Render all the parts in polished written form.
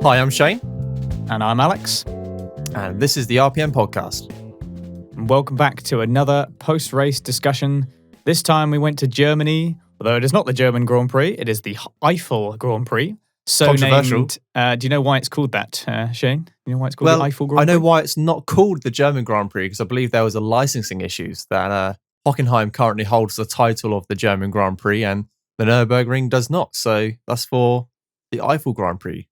Hi, I'm Shane. And I'm Alex. And this is the RPM podcast. And welcome back to another post-race discussion. This time we went to Germany, although it is not the German Grand Prix, it is the Eifel Grand Prix. So controversial. Named, do you know why it's called that, Shane? Do you know why it's called the Eifel Grand Prix? I know why it's not called the German Grand Prix, because I believe there was a licensing issues that Hockenheim currently holds the title of the German Grand Prix and the Nürburgring does not. So that's for the Eifel Grand Prix.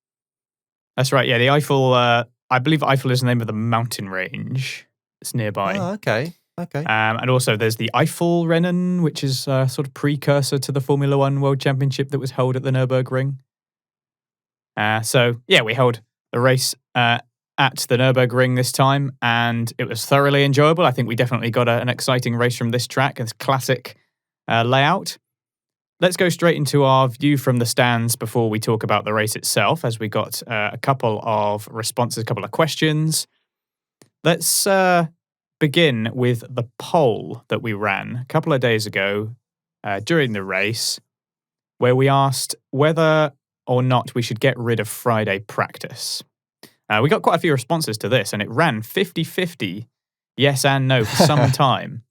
That's right, yeah. The Eifel, I believe Eifel is the name of the mountain range. It's nearby. Oh, okay. And also there's the Eifel-Rennen, which is a sort of precursor to the Formula One World Championship that was held at the Nürburgring. We held the race at the Nürburgring this time, and it was thoroughly enjoyable. I think we definitely got an exciting race from this track, this classic layout. Let's go straight into our view from the stands before we talk about the race itself, as we got a couple of responses, a couple of questions. Let's begin with the poll that we ran a couple of days ago during the race, where we asked whether or not we should get rid of Friday practice. We got quite a few responses to this, and it ran 50-50, yes and no, for some time.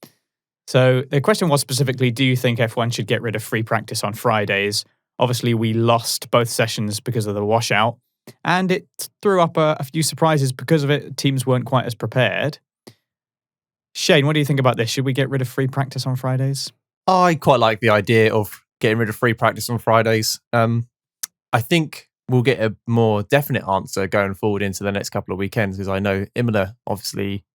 So the question was specifically, do you think F1 should get rid of free practice on Fridays? Obviously, we lost both sessions because of the washout, and it threw up a few surprises because of it. Teams weren't quite as prepared. Shane, what do you think about this? Should we get rid of free practice on Fridays? I quite like the idea of getting rid of free practice on Fridays. I think we'll get a more definite answer going forward into the next couple of weekends, because I know Imola, obviously,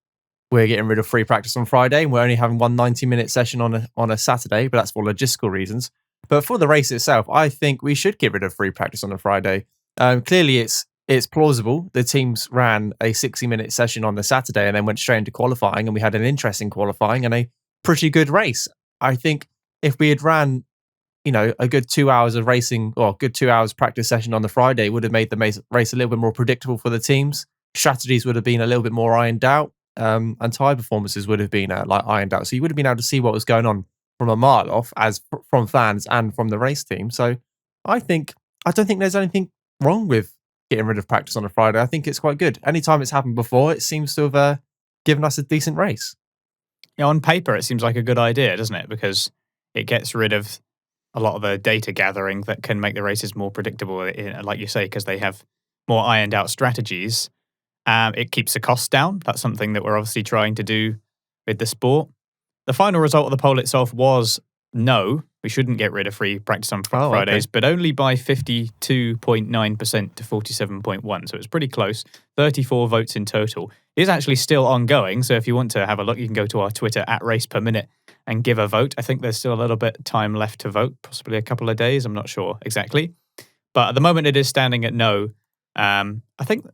we're getting rid of free practice on Friday, and we're only having one 90-minute session on a Saturday, but that's for logistical reasons. But for the race itself, I think we should get rid of free practice on a Friday. Clearly, it's plausible. The teams ran a 60-minute session on the Saturday and then went straight into qualifying, and we had an interesting qualifying and a pretty good race. I think if we had ran, a good 2 hours of racing, or a good 2 hours practice session on the Friday, would have made the race a little bit more predictable for the teams. Strategies would have been a little bit more ironed out. And tyre performances would have been ironed out. So you would have been able to see what was going on from a mile off, as from fans and from the race team. So I don't think there's anything wrong with getting rid of practice on a Friday. I think it's quite good. Anytime it's happened before, it seems to have given us a decent race. Yeah, on paper, it seems like a good idea, doesn't it? Because it gets rid of a lot of the data gathering that can make the races more predictable, like you say, because they have more ironed out strategies. It keeps the costs down. That's something that we're obviously trying to do with the sport. The final result of the poll itself was no, we shouldn't get rid of free practice on Fridays, but only by 52.9% to 47.1%. So it was pretty close. 34 votes in total. It is actually still ongoing. So if you want to have a look, you can go to our Twitter at RacePerMinute and give a vote. I think there's still a little bit of time left to vote, possibly a couple of days. I'm not sure exactly. But at the moment, it is standing at no. I think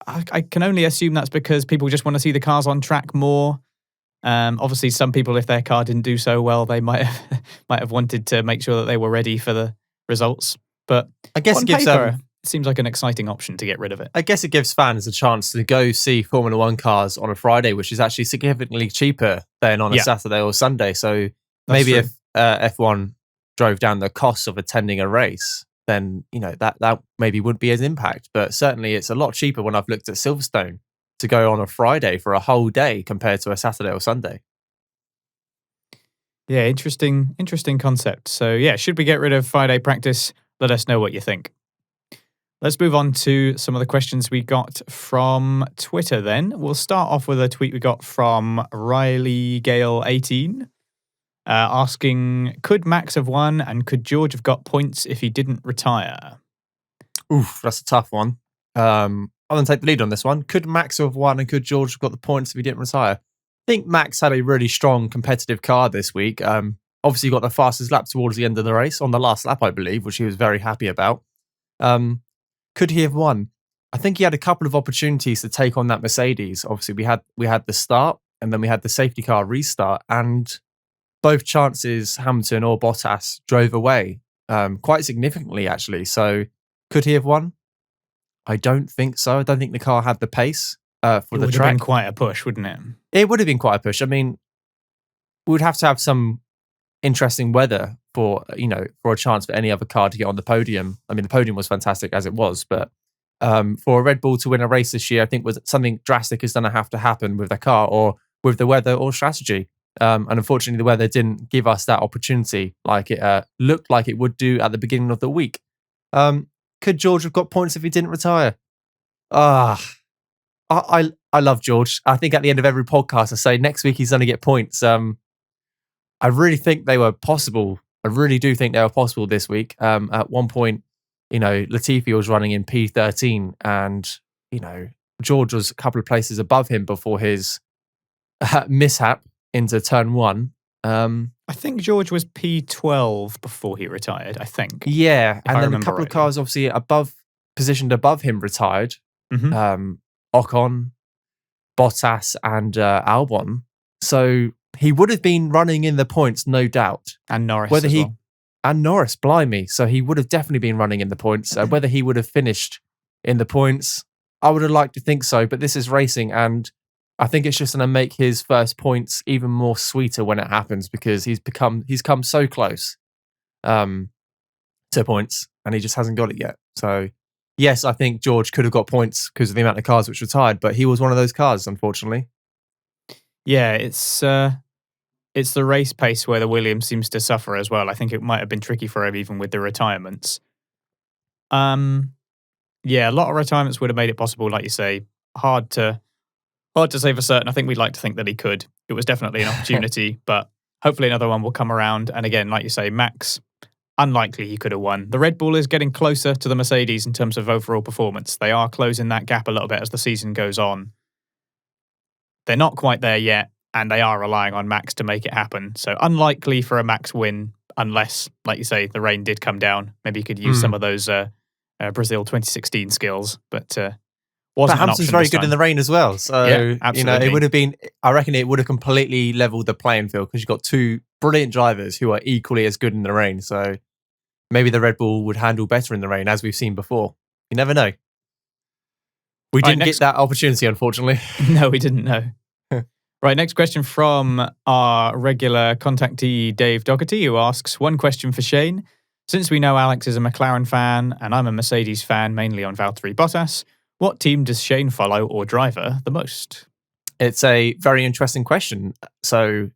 I can only assume that's because people just want to see the cars on track more. Obviously, some people, if their car didn't do so well, they might have wanted to make sure that they were ready for the results. But I guess on paper, it seems like an exciting option to get rid of it. I guess it gives fans a chance to go see Formula One cars on a Friday, which is actually significantly cheaper than on a Saturday or Sunday. So maybe if F1 drove down the costs of attending a race, then that maybe wouldn't be as impact. But certainly it's a lot cheaper when I've looked at Silverstone to go on a Friday for a whole day compared to a Saturday or Sunday. Yeah, interesting concept. So should we get rid of Friday practice? Let us know what you think. Let's move on to some of the questions we got from Twitter then. We'll start off with a tweet we got from Riley Gale 18. Asking, could Max have won and could George have got points if he didn't retire? Oof, that's a tough one. I'm going to take the lead on this one. Could Max have won and could George have got the points if he didn't retire? I think Max had a really strong competitive car this week. Obviously got the fastest lap towards the end of the race, on the last lap, I believe, which he was very happy about. Could he have won? I think he had a couple of opportunities to take on that Mercedes. Obviously, we had the start and then we had the safety car restart, and both chances Hamilton or Bottas drove away quite significantly, actually. So could he have won? I don't think so. I don't think the car had the pace for the track. It would have been quite a push, wouldn't it? It would have been quite a push. I mean, we would have to have some interesting weather for a chance for any other car to get on the podium. I mean, the podium was fantastic as it was, but For a Red Bull to win a race this year, I think was something drastic is going to have to happen with their car or with the weather or strategy. And unfortunately, the weather didn't give us that opportunity like it looked like it would do at the beginning of the week. Could George have got points if he didn't retire? I love George. I think at the end of every podcast, I say next week he's going to get points. I really think they were possible. I really do think they were possible this week. At one point, Latifi was running in P13 and, George was a couple of places above him before his mishap into turn one. I think George was P12 before he retired, I think. Yeah, and then a couple of cars obviously positioned above him retired. Mm-hmm. Ocon, Bottas and Albon. So he would have been running in the points, no doubt. And Norris And Norris, blimey. So he would have definitely been running in the points. Whether he would have finished in the points, I would have liked to think so. But this is racing, and I think it's just going to make his first points even more sweeter when it happens because he's come so close to points, and he just hasn't got it yet. So yes, I think George could have got points because of the amount of cars which retired, but he was one of those cars, unfortunately. Yeah, it's the race pace where the Williams seems to suffer as well. I think it might have been tricky for him even with the retirements. Yeah, a lot of retirements would have made it possible, like you say. Hard to say for certain. I think we'd like to think that he could. It was definitely an opportunity, but hopefully another one will come around. And again, like you say, Max, unlikely he could have won. The Red Bull is getting closer to the Mercedes in terms of overall performance. They are closing that gap a little bit as the season goes on. They're not quite there yet, and they are relying on Max to make it happen. So unlikely for a Max win, unless, like you say, the rain did come down. Maybe he could use some of those Brazil 2016 skills, but wasn't an Hamilton's option very this good time. in the rain as well. So, Yeah, absolutely. it would have been, I reckon it would have completely leveled the playing field because you've got two brilliant drivers who are equally as good in the rain. So maybe the Red Bull would handle better in the rain, as we've seen before. You never know. We didn't get that opportunity, unfortunately. No, we didn't know. Right, next question from our regular contactee, Dave Doherty, who asks, one question for Shane. Since we know Alex is a McLaren fan and I'm a Mercedes fan, mainly on Valtteri Bottas, what team does Shane follow or driver the most? It's a very interesting question. So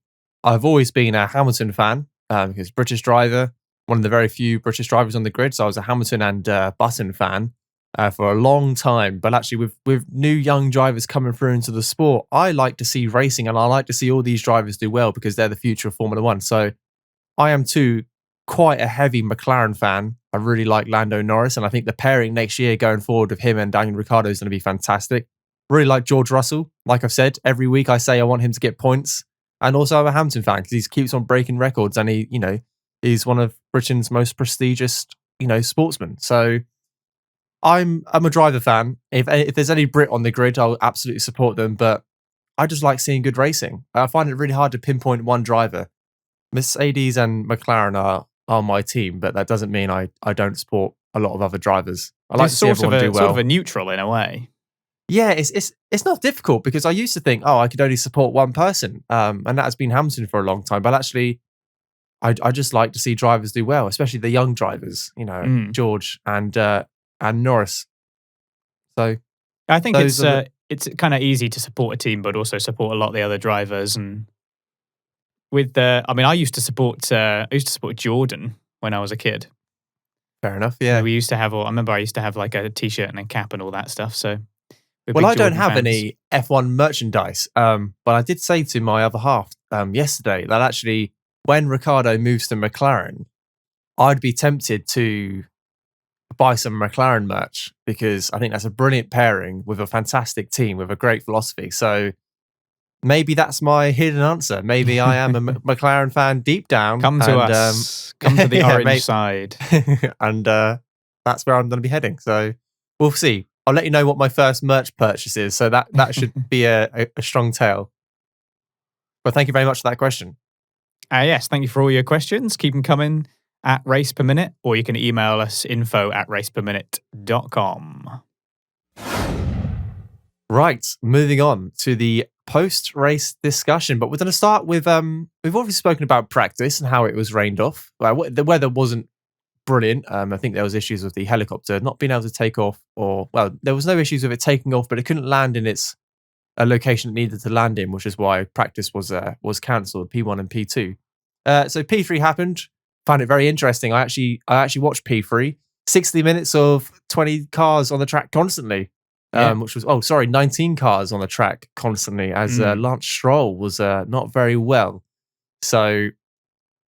I've always been a Hamilton fan because British driver, one of the very few British drivers on the grid. So I was a Hamilton and Button fan for a long time. But actually with new young drivers coming through into the sport, I like to see racing and I like to see all these drivers do well because they're the future of Formula One. So I am too quite a heavy McLaren fan. I really like Lando Norris, and I think the pairing next year going forward with him and Daniel Ricciardo is going to be fantastic. Really like George Russell. Like I've said, every week I say I want him to get points. And also I'm a Hamilton fan because he keeps on breaking records and he's one of Britain's most prestigious, sportsmen. So I'm a driver fan. If there's any Brit on the grid, I'll absolutely support them. But I just like seeing good racing. I find it really hard to pinpoint one driver. Mercedes and McLaren are my team, but that doesn't mean I don't support a lot of other drivers. I like to see everyone do well. Sort of a neutral in a way. Yeah, it's not difficult because I used to think, I could only support one person, and that has been Hamilton for a long time. But actually, I just like to see drivers do well, especially the young drivers. George and Norris. So I think it's kind of easy to support a team, but also support a lot of the other drivers. And I used to support Jordan when I was a kid. Fair enough. Yeah, we used to have. I remember I used to have like a t-shirt and a cap and all that stuff. So. Well, I don't have any F1 merchandise, but I did say to my other half yesterday that actually when Ricciardo moves to McLaren, I'd be tempted to buy some McLaren merch because I think that's a brilliant pairing with a fantastic team with a great philosophy. So maybe that's my hidden answer. Maybe I am a McLaren fan deep down. Come to us. Come to the orange side. And that's where I'm going to be heading. So we'll see. I'll let you know what my first merch purchase is. So that should be a strong tale. But thank you very much for that question. Yes, thank you for all your questions. Keep them coming at RacePerMinute, or you can email us info@raceperminute.com. Right, moving on to the post-race discussion. But we're going to start with, we've obviously spoken about practice and how it was rained off. The weather wasn't brilliant. I think there was issues with the helicopter not being able to take off, there was no issues with it taking off, but it couldn't land in its a location it needed to land in, which is why practice was cancelled, P1 and P2. So P3 happened. Found it very interesting. I actually watched P3. 60 minutes of 20 cars on the track constantly, which was 19 cars on the track constantly, as Lance Stroll was not very well. So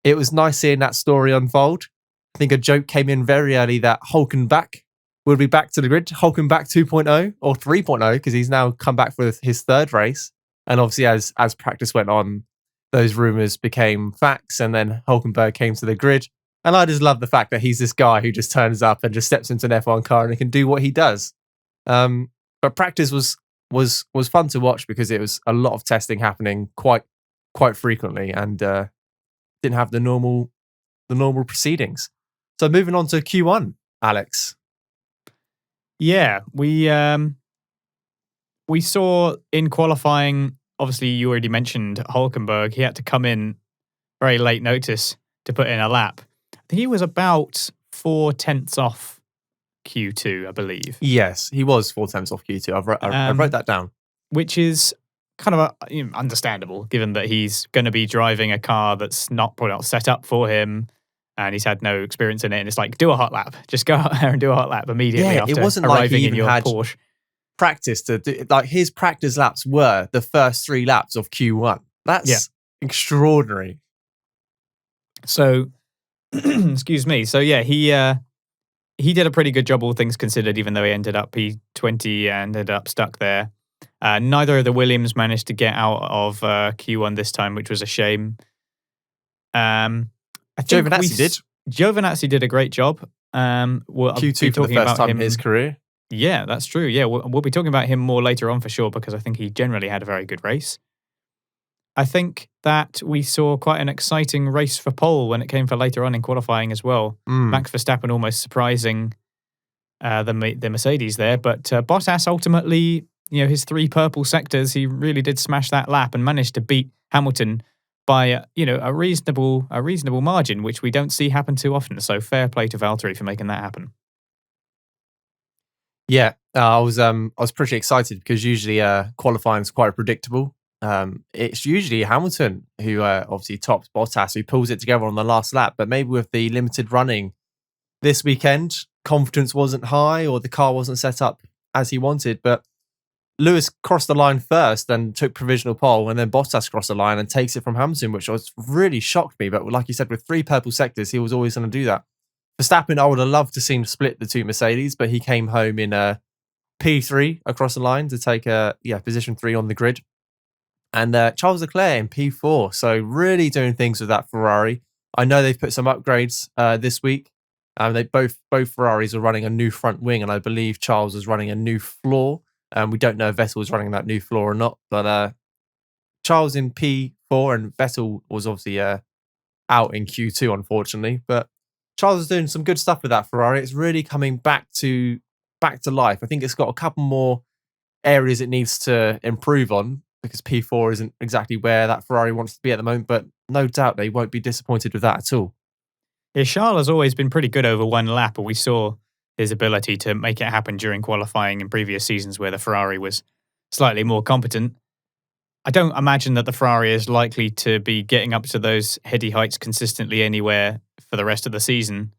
it was nice seeing that story unfold. I think a joke came in very early that Hulkenbach would be back to the grid, Hulkenbach 2.0 or 3.0, because he's now come back for his third race. And obviously, as practice went on, those rumours became facts, and then Hulkenberg came to the grid. And I just love the fact that he's this guy who just turns up and just steps into an F1 car and he can do what he does. But practice was fun to watch because it was a lot of testing happening quite frequently, and didn't have the normal proceedings. So moving on to Q1, Alex. Yeah, we saw in qualifying. Obviously, you already mentioned Hulkenberg. He had to come in very late notice to put in a lap. I think he was about 0.4 off Q2, I believe. Yes, he was 0.4 off Q2. I wrote that down. Which is kind of understandable, given that he's going to be driving a car that's probably not set up for him, and he's had no experience in it. And it's like, do a hot lap. Just go out there and do a hot lap immediately after it wasn't arriving like he in even your had Porsche. Practice to do, like his practice laps were the first 3 laps of Q1. That's extraordinary. So, excuse me. So yeah, he did a pretty good job, all things considered, even though he ended up P20 and ended up stuck there. Neither of the Williams managed to get out of Q1 this time, which was a shame. I think Giovinazzi did a great job. Q2 for the first time in his career. Yeah, that's true. Yeah, we'll be talking about him more later on for sure, because I think he generally had a very good race. I think that we saw quite an exciting race for pole when it came for later on in qualifying as well. Max Verstappen almost surprising the Mercedes there, but Bottas ultimately, his 3 purple sectors, he really did smash that lap and managed to beat Hamilton by a reasonable margin, which we don't see happen too often. So fair play to Valtteri for making that happen. Yeah, I was pretty excited because usually qualifying is quite predictable. It's usually Hamilton who obviously tops Bottas, who pulls it together on the last lap. But maybe with the limited running this weekend, confidence wasn't high or the car wasn't set up as he wanted. But Lewis crossed the line first and took provisional pole, and then Bottas crossed the line and takes it from Hamilton, which was really shocked me. But like you said, with 3 purple sectors, he was always going to do that. Verstappen, I would have loved to see him split the 2 Mercedes, but he came home in P3 across the line to take position 3 on the grid. And Charles Leclerc in P4, so really doing things with that Ferrari. I know they've put some upgrades this week. They both Ferraris are running a new front wing, and I believe Charles is running a new floor. We don't know if Vettel is running that new floor or not, but Charles in P4 and Vettel was obviously out in Q2, unfortunately. But Charles is doing some good stuff with that Ferrari. It's really coming back to life. I think it's got a couple more areas it needs to improve on, because P4 isn't exactly where that Ferrari wants to be at the moment, but no doubt they won't be disappointed with that at all. Yeah, Charles has always been pretty good over one lap, but we saw his ability to make it happen during qualifying in previous seasons where the Ferrari was slightly more competent. I don't imagine that the Ferrari is likely to be getting up to those heady heights consistently anywhere for the rest of the season.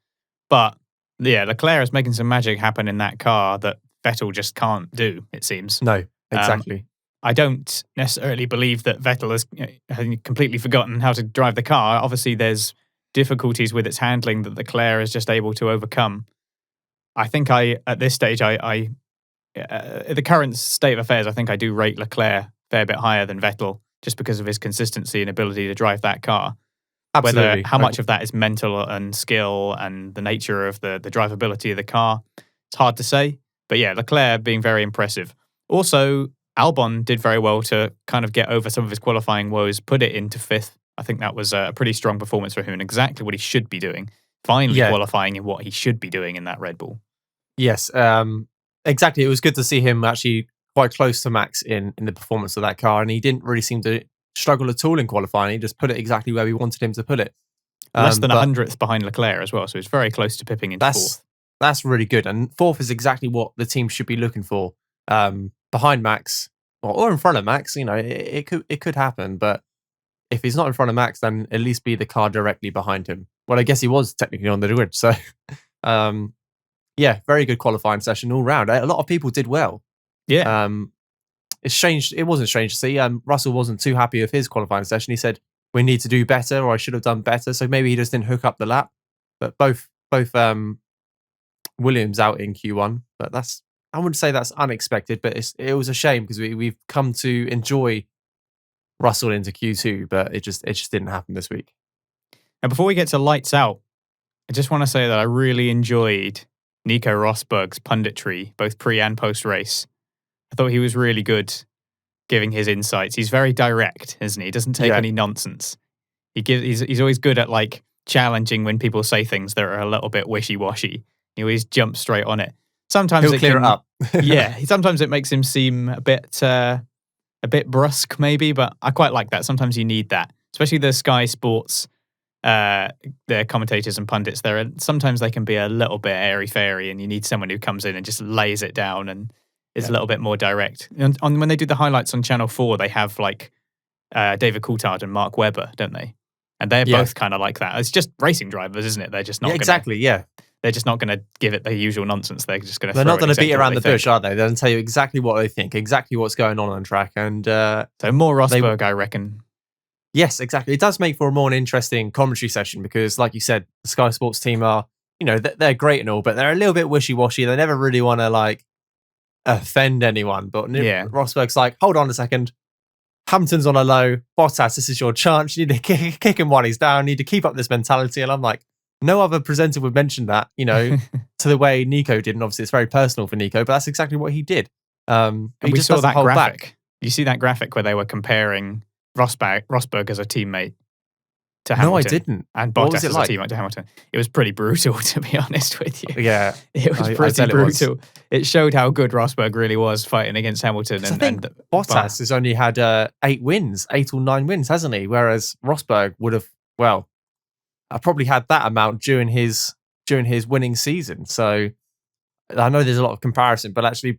But yeah, Leclerc is making some magic happen in that car that Vettel just can't do, it seems. No, exactly. I don't necessarily believe that Vettel has completely forgotten how to drive the car. Obviously, there's difficulties with its handling that Leclerc is just able to overcome. I think at this stage, at the current state of affairs, I think I do rate Leclerc a fair bit higher than Vettel, just because of his consistency and ability to drive that car. Absolutely. How much of that is mental and skill and the nature of the drivability of the car, it's hard to say. But yeah, Leclerc being very impressive. Also, Albon did very well to kind of get over some of his qualifying woes, put it into 5th. I think that was a pretty strong performance for him and exactly what he should be doing. Finally qualifying in what he should be doing in that Red Bull. Yes, exactly. It was good to see him actually quite close to Max in the performance of that car, and he didn't really seem to struggle at all in qualifying. He just put it exactly where we wanted him to put it. Less than a But 100th behind Leclerc as well, so it's very close to pipping into fourth. that's really good. And fourth is exactly what the team should be looking for. Behind Max or in front of Max, it could happen. But if he's not in front of Max, then at least be the car directly behind him. Well, I guess he was technically on the grid. So, yeah, very good qualifying session all round. A lot of people did well. Yeah. It's strange. It wasn't strange to see. Russell wasn't too happy with his qualifying session. He said, "We need to do better, or I should have done better." So maybe he just didn't hook up the lap. But both Williams out in Q1. But I wouldn't say that's unexpected, but it was a shame because we've come to enjoy Russell into Q2, but it just didn't happen this week. And before we get to lights out, I just want to say that I really enjoyed Nico Rosberg's punditry, both pre and post race. I thought he was really good giving his insights. He's very direct, isn't he? He doesn't take any nonsense. He's always good at like challenging when people say things that are a little bit wishy-washy. He always jumps straight on it. Sometimes he'll clear it up. Yeah, sometimes it makes him seem a bit brusque, maybe, but I quite like that. Sometimes you need that, especially the Sky Sports, the commentators and pundits. Sometimes they can be a little bit airy-fairy, and you need someone who comes in and just lays it down and is a little bit more direct. And when they do the highlights on Channel 4, they have like David Coulthard and Mark Webber, don't they? And they're both kind of like that. It's just racing drivers, isn't it? They're just not They're just not going to give it the usual nonsense. They're just going to. They're not going to beat around the bush, are they? They're going to tell you exactly what they think, exactly what's going on track, and so more Rosberg, I reckon. Yes, exactly. It does make for a more interesting commentary session because, like you said, the Sky Sports team are, they're great and all, but they're a little bit wishy-washy. They never really want to like offend anyone. But Rosberg's like, hold on a second. Hamilton's on a low. Bottas, this is your chance. You need to kick him while he's down. You need to keep up this mentality. And I'm like, no other presenter would mention that, to the way Nico did. And obviously it's very personal for Nico, but that's exactly what he did. And we saw that graphic. You see that graphic where they were comparing Rosberg as a teammate to Hamilton. No, I didn't. And Bottas as a teammate to Hamilton. It was pretty brutal, to be honest with you. Yeah. It was pretty brutal. It showed how good Rosberg really was fighting against Hamilton. And Bottas has only had 8 or 9 wins, hasn't he? Whereas Rosberg would have, I probably had that amount during his winning season. So I know there's a lot of comparison, but actually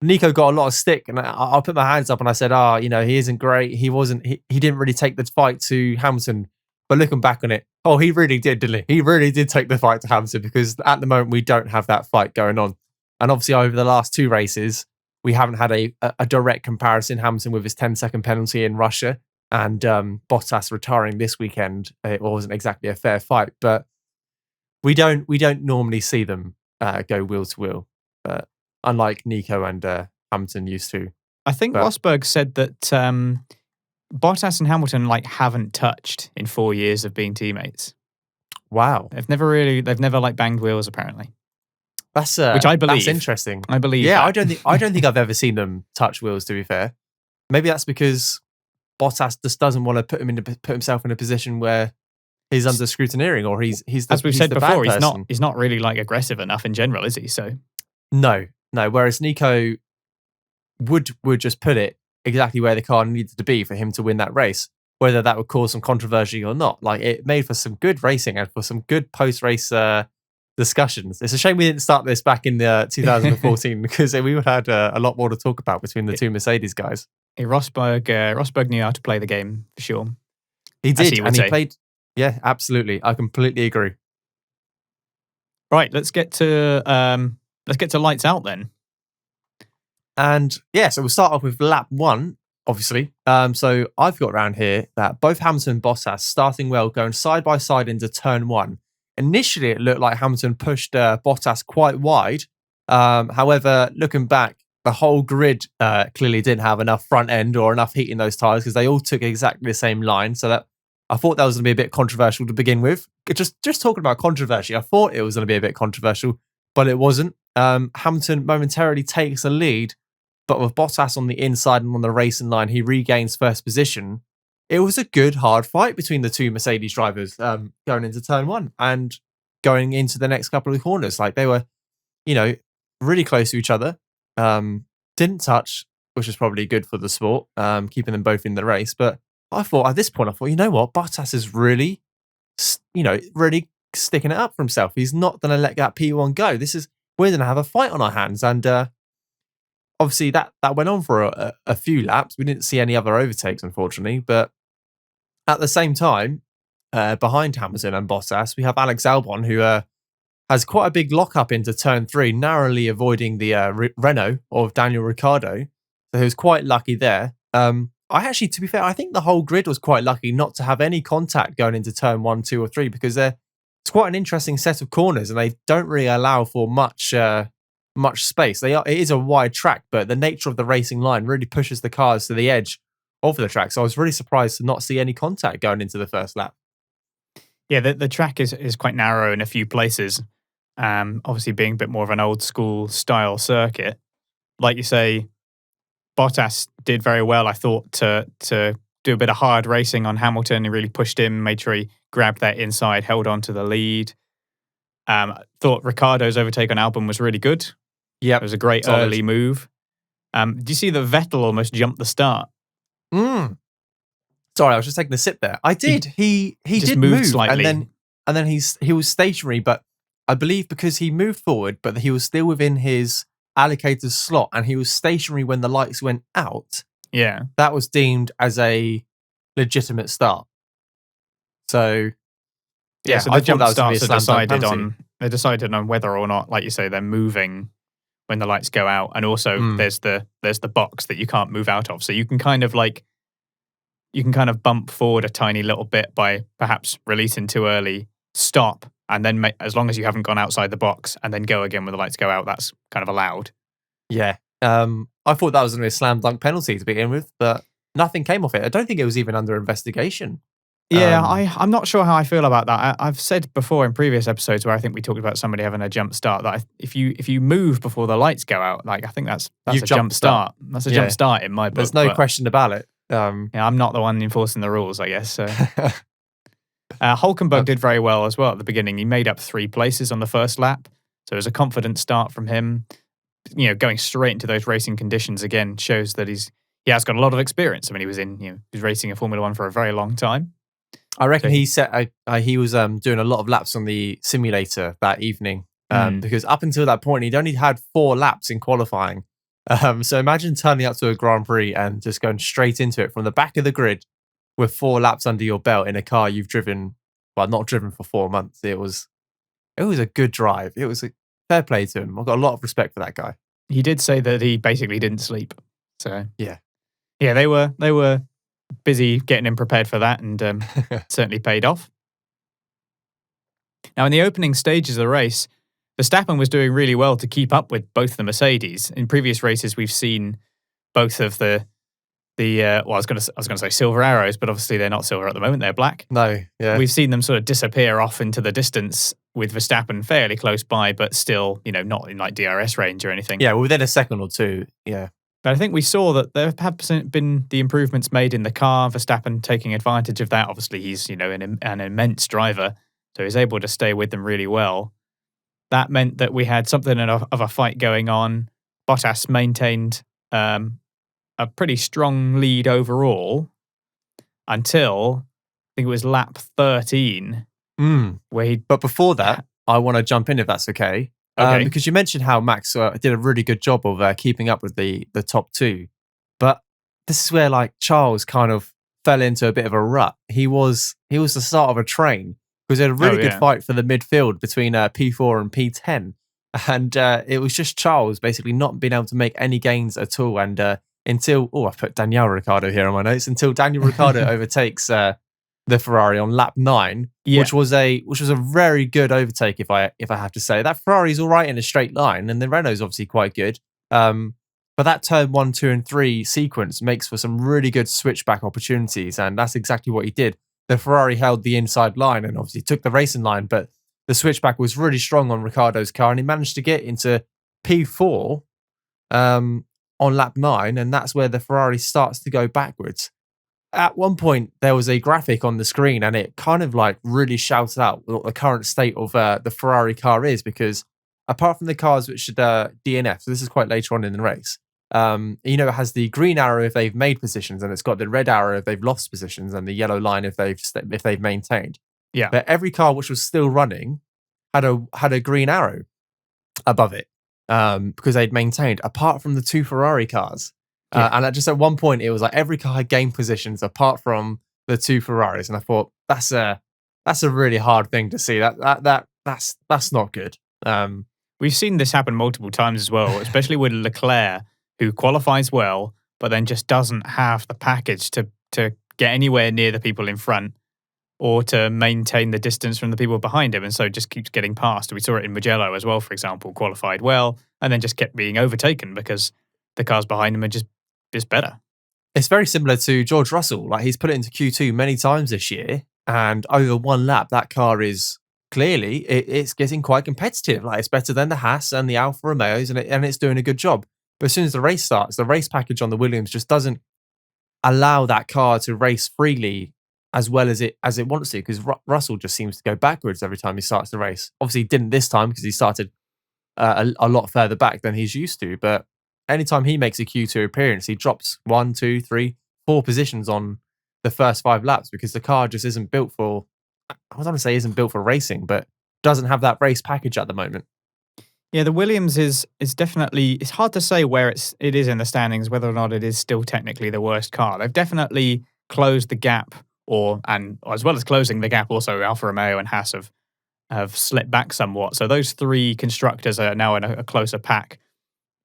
Nico got a lot of stick, and I put my hands up and I said, he isn't great. He didn't really take the fight to Hamilton. But looking back on it, he really did, didn't he? He really did take the fight to Hamilton because at the moment we don't have that fight going on. And obviously over the last 2 races, we haven't had a direct comparison. Hamilton with his 10-second penalty in Russia and Bottas retiring this weekend. It wasn't exactly a fair fight, but we don't normally see them go wheel to wheel, unlike Nico and Hamilton used to. I think Rosberg said that Bottas and Hamilton haven't touched in 4 years of being teammates. Wow, they've never banged wheels apparently. That's which I believe. That's interesting. I believe. Yeah, that. I don't think I've ever seen them touch wheels. To be fair, maybe that's because Bottas just doesn't want to put himself in a position where he's under scrutineering, or he's as we've said before, he's not really aggressive enough in general, is he? So no. Whereas Nico would just put it exactly where the car needed to be for him to win that race, whether that would cause some controversy or not. It made for some good racing and for some good post-race discussions. It's a shame we didn't start this back in 2014 because we would have had a lot more to talk about between the 2 Mercedes guys. Rosberg knew how to play the game for sure. He did, and he played. Yeah, absolutely. I completely agree. Right, let's get to lights out then. And so we'll start off with lap 1, obviously. So I've got around here that both Hamilton and Bottas starting well, going side by side into turn 1. Initially, it looked like Hamilton pushed Bottas quite wide. However, looking back, the whole grid clearly didn't have enough front end or enough heat in those tyres because they all took exactly the same line. So that I thought that was going to be a bit controversial to begin with. Just talking about controversy, I thought it was going to be a bit controversial, but it wasn't. Hamilton momentarily takes the lead, but with Bottas on the inside and on the racing line, he regains first position. It was a good, hard fight between the 2 Mercedes drivers going into turn 1 and going into the next couple of corners. They were, really close to each other. Didn't touch, which is probably good for the sport, keeping them both in the race. But I thought at this point, you know what? Bottas is really really sticking it up for himself. He's not going to let that P1 go. We're going to have a fight on our hands. And obviously that went on for a few laps. We didn't see any other overtakes, unfortunately. But at the same time, behind Hamilton and Bottas, we have Alex Albon, who has quite a big lock-up into turn 3, narrowly avoiding the Renault of Daniel Ricciardo. So he was quite lucky there. To be fair, I think the whole grid was quite lucky not to have any contact going into turn 1, 2 or 3 because it's quite an interesting set of corners and they don't really allow for much space. It is a wide track, but the nature of the racing line really pushes the cars to the edge of the track. So I was really surprised to not see any contact going into the first lap. Yeah, the track is quite narrow in a few places. Obviously being a bit more of an old school style circuit. Like you say, Bottas did very well, I thought, to do a bit of hard racing on Hamilton. He really pushed him, made sure he grabbed that inside, held on to the lead. Thought Ricciardo's overtake on Albon was really good. Yeah, it was a great early move. Did you see that Vettel almost jumped the start? Sorry, I was just taking a sip there. I did. He just did moved move slightly, and then he was stationary, but I believe because he moved forward, but he was still within his allocated slot, and he was stationary when the lights went out. Yeah, that was deemed as a legitimate start. So yeah, so the jump starts are decided on whether or not, like you say, they're moving when the lights go out, and also there's the box that you can't move out of. So you can kind of bump forward a tiny little bit by perhaps releasing too early, stop, and then as long as you haven't gone outside the box, and then go again when the lights go out, that's kind of allowed. Yeah. I thought that was going to be a slam dunk penalty to begin with, but nothing came of it. I don't think it was even under investigation. Yeah, I'm not sure how I feel about that. I've said before in previous episodes where I think we talked about somebody having a jump start, that if you move before the lights go out, like I think that's a jump start. That's a jump start in my book. There's no question about it. Yeah, I'm not the one enforcing the rules, I guess. So. Hulkenberg did very well as well at the beginning. He made up 3 places on the first lap, so it was a confident start from him. Going straight into those racing conditions again shows that he has got a lot of experience. I mean, he was racing in Formula 1 for a very long time. I reckon he was doing a lot of laps on the simulator that evening because up until that point he'd only had 4 laps in qualifying. So imagine turning up to a Grand Prix and just going straight into it from the back of the grid with 4 laps under your belt in a car you've driven, well, not driven for 4 months. It was a good drive. It was a fair play to him. I've got a lot of respect for that guy. He did say that he basically didn't sleep. So yeah, they were busy getting him prepared for that, and certainly paid off. Now, in the opening stages of the race, Verstappen was doing really well to keep up with both the Mercedes. In previous races, we've seen both of the I was going to say silver arrows, but obviously they're not silver at the moment; they're black. No, yeah, we've seen them sort of disappear off into the distance with Verstappen fairly close by, but still, not in like DRS range or anything. Yeah, within a second or two. Yeah. But I think we saw that there have been the improvements made in the car, Verstappen taking advantage of that. Obviously, he's an immense driver, so he's able to stay with them really well. That meant that we had something of a fight going on. Bottas maintained a pretty strong lead overall until I think it was lap 13. Where but before that, I want to jump in if that's okay. Okay. Because you mentioned how Max did a really good job of keeping up with the top 2. But this is where Charles kind of fell into a bit of a rut. He was the start of a train because they had a really good fight for the midfield between P4 and P10. And it was just Charles basically not being able to make any gains at all. And until, I put Daniel Ricciardo here on my notes, until Daniel Ricciardo overtakes the Ferrari on lap 9, which was a very good overtake, if I have to say. That Ferrari's all right in a straight line, and the Renault's obviously quite good. But that turn 1, 2, and 3 sequence makes for some really good switchback opportunities, and that's exactly what he did. The Ferrari held the inside line and obviously took the racing line, but the switchback was really strong on Ricciardo's car, and he managed to get into P4 on lap 9, and that's where the Ferrari starts to go backwards. At one point, there was a graphic on the screen, and it kind of really shouted out what the current state of the Ferrari car is, because apart from the cars which should DNF, so this is quite later on in the race, it has the green arrow if they've made positions, and it's got the red arrow if they've lost positions, and the yellow line if they've maintained. Yeah. But every car which was still running had a green arrow above it because they'd maintained, apart from the 2 Ferrari cars. And at one point, it was like every car had gained positions apart from the 2 Ferraris. And I thought, that's a really hard thing to see. That's not good. We've seen this happen multiple times as well, especially with Leclerc, who qualifies well, but then just doesn't have the package to get anywhere near the people in front or to maintain the distance from the people behind him, and so just keeps getting past. We saw it in Mugello as well, for example, qualified well, and then just kept being overtaken because the cars behind him are just better. It's very similar to George Russell. Like, he's put it into Q2 many times this year, and over one lap, that car is clearly it's getting quite competitive. Like, it's better than the Haas and the Alfa Romeos, and it's doing a good job. But as soon as the race starts, the race package on the Williams just doesn't allow that car to race freely as well as it wants to, because Russell just seems to go backwards every time he starts the race. Obviously, he didn't this time because he started a lot further back than he's used to. But anytime he makes a Q2 appearance, he drops 1, 2, 3, 4 positions on the first 5 laps because the car just isn't built for, I was going to say isn't built for racing, but doesn't have that race package at the moment. Yeah, the Williams is definitely, it's hard to say where it is in the standings, whether or not it is still technically the worst car. They've definitely closed the gap, and as well as closing the gap, also Alfa Romeo and Haas have slipped back somewhat. So those 3 constructors are now in a closer pack.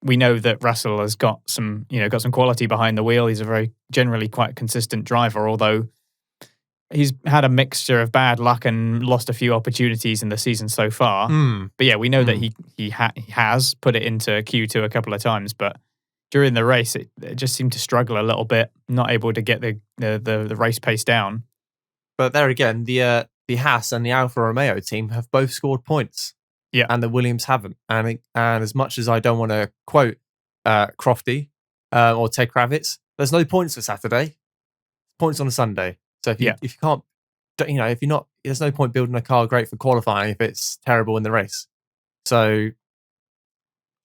We know that Russell has got some quality behind the wheel. He's a very generally quite consistent driver, although he's had a mixture of bad luck and lost a few opportunities in the season so far. But yeah, we know that he has put it into Q2 a couple of times, but during the race, it just seemed to struggle a little bit, not able to get the race pace down. But there again, the Haas and the Alfa Romeo team have both scored points. Yeah. And the Williams haven't. And as much as I don't want to quote Crofty or Ted Kravitz, there's no points for Saturday. Points on a Sunday. So if you can't, if you're not, there's no point building a car great for qualifying if it's terrible in the race. So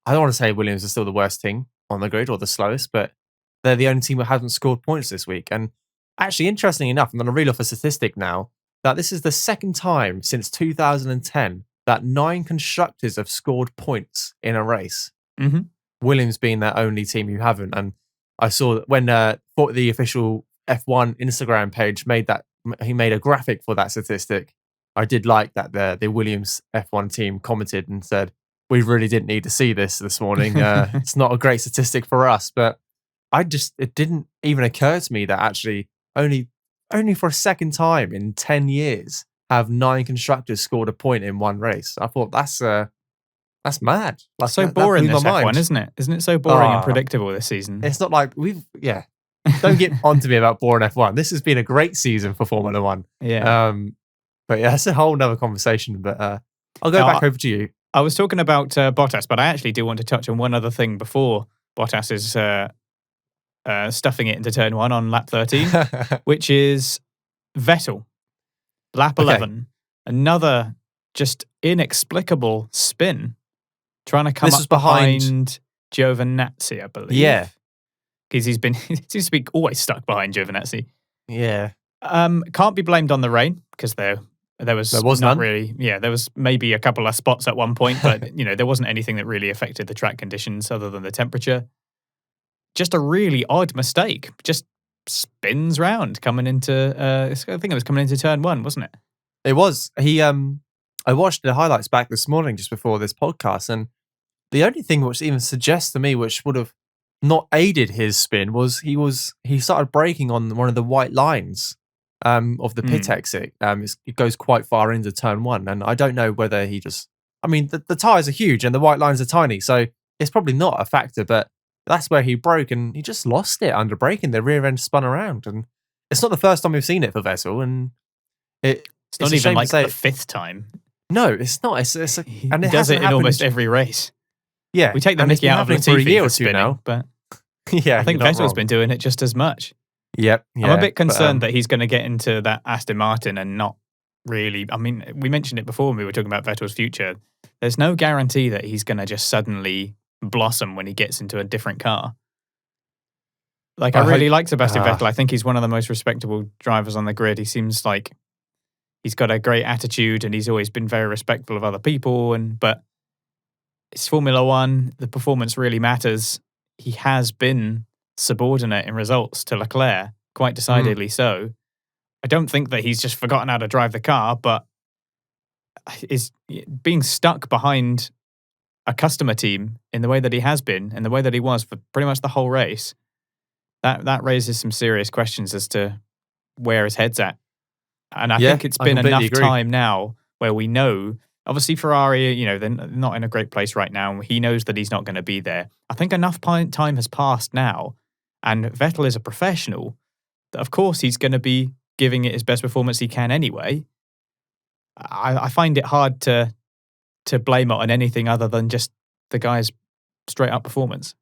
I don't want to say Williams is still the worst team on the grid or the slowest, but they're the only team that hasn't scored points this week. And actually, interestingly enough, I'm going to reel off a statistic now that this is the second time since 2010 that 9 constructors have scored points in a race. Mm-hmm. Williams being their only team who haven't. And I saw that when the official F1 Instagram page made a graphic for that statistic. I did like that the Williams F1 team commented and said, we really didn't need to see this morning. It's not a great statistic for us, but it didn't even occur to me that actually only for a second time in 10 years have 9 constructors scored a point in one race. I thought that's mad. That's so boring, this F1, isn't it? Isn't it so boring and predictable this season? It's not like don't get on to me about boring F1. This has been a great season for Formula One. Yeah. But yeah, that's a whole nother conversation. But I'll go back over to you. I was talking about Bottas, but I actually do want to touch on one other thing before Bottas is stuffing it into turn 1 on lap 13, which is Vettel. Lap 11. Another just inexplicable spin. Trying to come up behind Giovinazzi, I believe. Yeah. Because he seems to be always stuck behind Giovinazzi. Yeah. Can't be blamed on the rain because there was not none. really. Yeah, there was maybe a couple of spots at one point, but there wasn't anything that really affected the track conditions other than the temperature. Just a really odd mistake. Just spins round coming into. I think it was coming into turn 1, wasn't it? It was. I watched the highlights back this morning just before this podcast, and the only thing which even suggests to me which would have not aided his spin was he started braking on one of the white lines of the pit exit. It goes quite far into turn 1, and I don't know whether he just. I mean, the tires are huge and the white lines are tiny, so it's probably not a factor. But that's where he broke, and he just lost it under braking. The rear end spun around, and it's not the first time we've seen it for Vettel, and it's not even like the 5th time. No, it's not. He does it in almost every race. Yeah, we take the mickey out of Latifi for a year or two spinning, now, but yeah, I think Vettel's been doing it just as much. Yep. Yeah, I'm a bit concerned that he's going to get into that Aston Martin and not really. I mean, we mentioned it before when we were talking about Vettel's future. There's no guarantee that he's going to just suddenly blossom when he gets into a different car. Like, I really like Sebastian Vettel. I think he's one of the most respectable drivers on the grid. He seems like He's got a great attitude and he's always been very respectful of other people. But it's Formula One. The performance really matters. He has been subordinate in results to Leclerc, quite decidedly so. I don't think that he's just forgotten how to drive the car, but is being stuck behind a customer team in the way that he has been and the way that he was for pretty much the whole race. That raises some serious questions as to where his head's at. And I think it's been enough time now where we know, obviously Ferrari, they're not in a great place right now. He knows that he's not going to be there. I think enough time has passed now, and Vettel is a professional, that of course he's going to be giving it his best performance he can anyway. I find it hard to blame it on anything other than just the guy's straight up performance.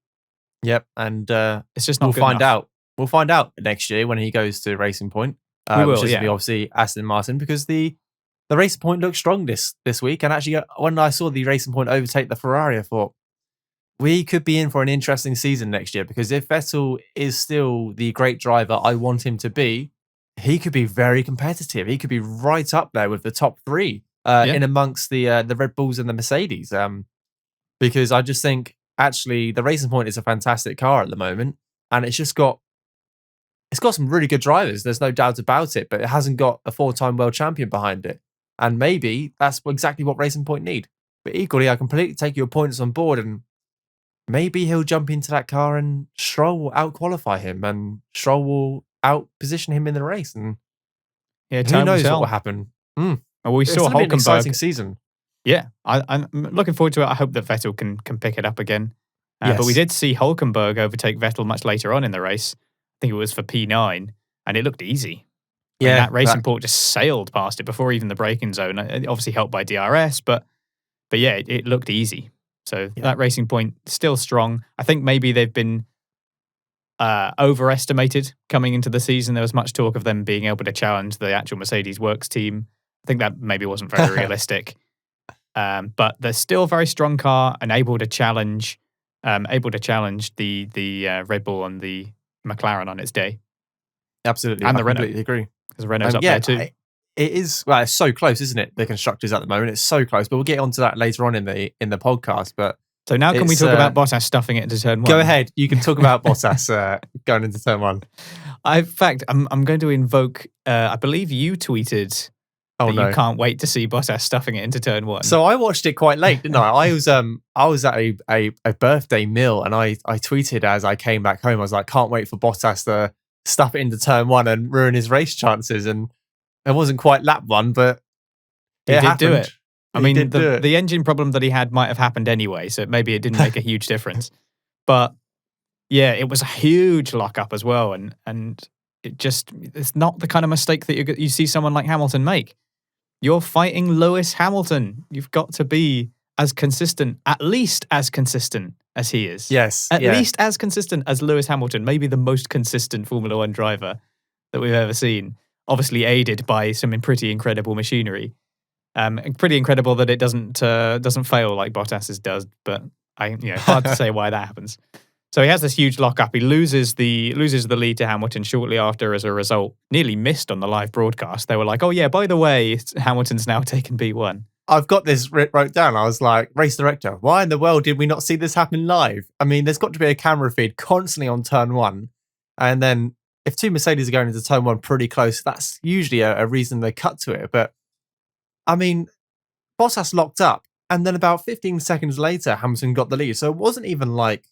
Yep, and it's just not we'll good find enough. out. We'll find out next year when he goes to Racing Point. We will, which is obviously Aston Martin, because the Racing Point looked strong this week. And actually, when I saw the Racing Point overtake the Ferrari, I thought we could be in for an interesting season next year, because if Vettel is still the great driver I want him to be, he could be very competitive. He could be right up there with the top three in amongst the Red Bulls and the Mercedes. Because I just think actually the Racing Point is a fantastic car at the moment, and it's got some really good drivers. There's no doubt about it, but it hasn't got a 4-time world champion behind it. And maybe that's exactly what Racing Point need. But equally, I completely take your points on board, and maybe he'll jump into that car and Stroll will out-qualify him, and Stroll will out-position him in the race. And who knows what will happen. Well, we saw Hulkenberg. An exciting season. Yeah, I'm looking forward to it. I hope that Vettel can pick it up again. Yes. But we did see Hulkenberg overtake Vettel much later on in the race. I think it was for P9, and it looked easy. That Racing Point just sailed past it before even the braking zone. Obviously helped by DRS, but yeah, it looked easy. So that Racing Point still strong. I think maybe they've been overestimated coming into the season. There was much talk of them being able to challenge the actual Mercedes Works team. I think that maybe wasn't very realistic. But they're still a very strong car and able to challenge the Red Bull and the McLaren on its day. Absolutely, and I completely agree. Because Renault's up there too. It is. Well, it's so close, isn't it? The constructors at the moment, it's so close. But we'll get onto that later on in the podcast. But so now, can we talk about Bottas stuffing it into turn 1? Go ahead. You can talk about Bottas going into turn 1. In fact, I'm going to invoke. I believe you tweeted. You can't wait to see Bottas stuffing it into turn 1. So I watched it quite late, didn't I? I was at a birthday meal, and I tweeted as I came back home. I was like, can't wait for Bottas to stuff it into turn 1 and ruin his race chances. And it wasn't quite lap 1, but he did do it. I mean, the engine problem that he had might have happened anyway, so maybe it didn't make a huge difference. But yeah, it was a huge lockup as well, and it's not the kind of mistake that you see someone like Hamilton make. You're fighting Lewis Hamilton. You've got to be as consistent, at least as consistent as he is. Yes. At least as consistent as Lewis Hamilton, maybe the most consistent Formula One driver that we've ever seen. Obviously aided by some pretty incredible machinery. Pretty incredible that it doesn't fail like Bottas's does, but hard to say why that happens. So he has this huge lockup. He loses the lead to Hamilton shortly after as a result. Nearly missed on the live broadcast. They were like, "Oh yeah, by the way, Hamilton's now taken P1." I've got this wrote down. I was like, race director, why in the world did we not see this happen live? I mean, there's got to be a camera feed constantly on turn 1, and then if two Mercedes are going into turn 1 pretty close, that's usually a reason they cut to it. But I mean, Bottas locked up, and then about 15 seconds later, Hamilton got the lead. So it wasn't even like,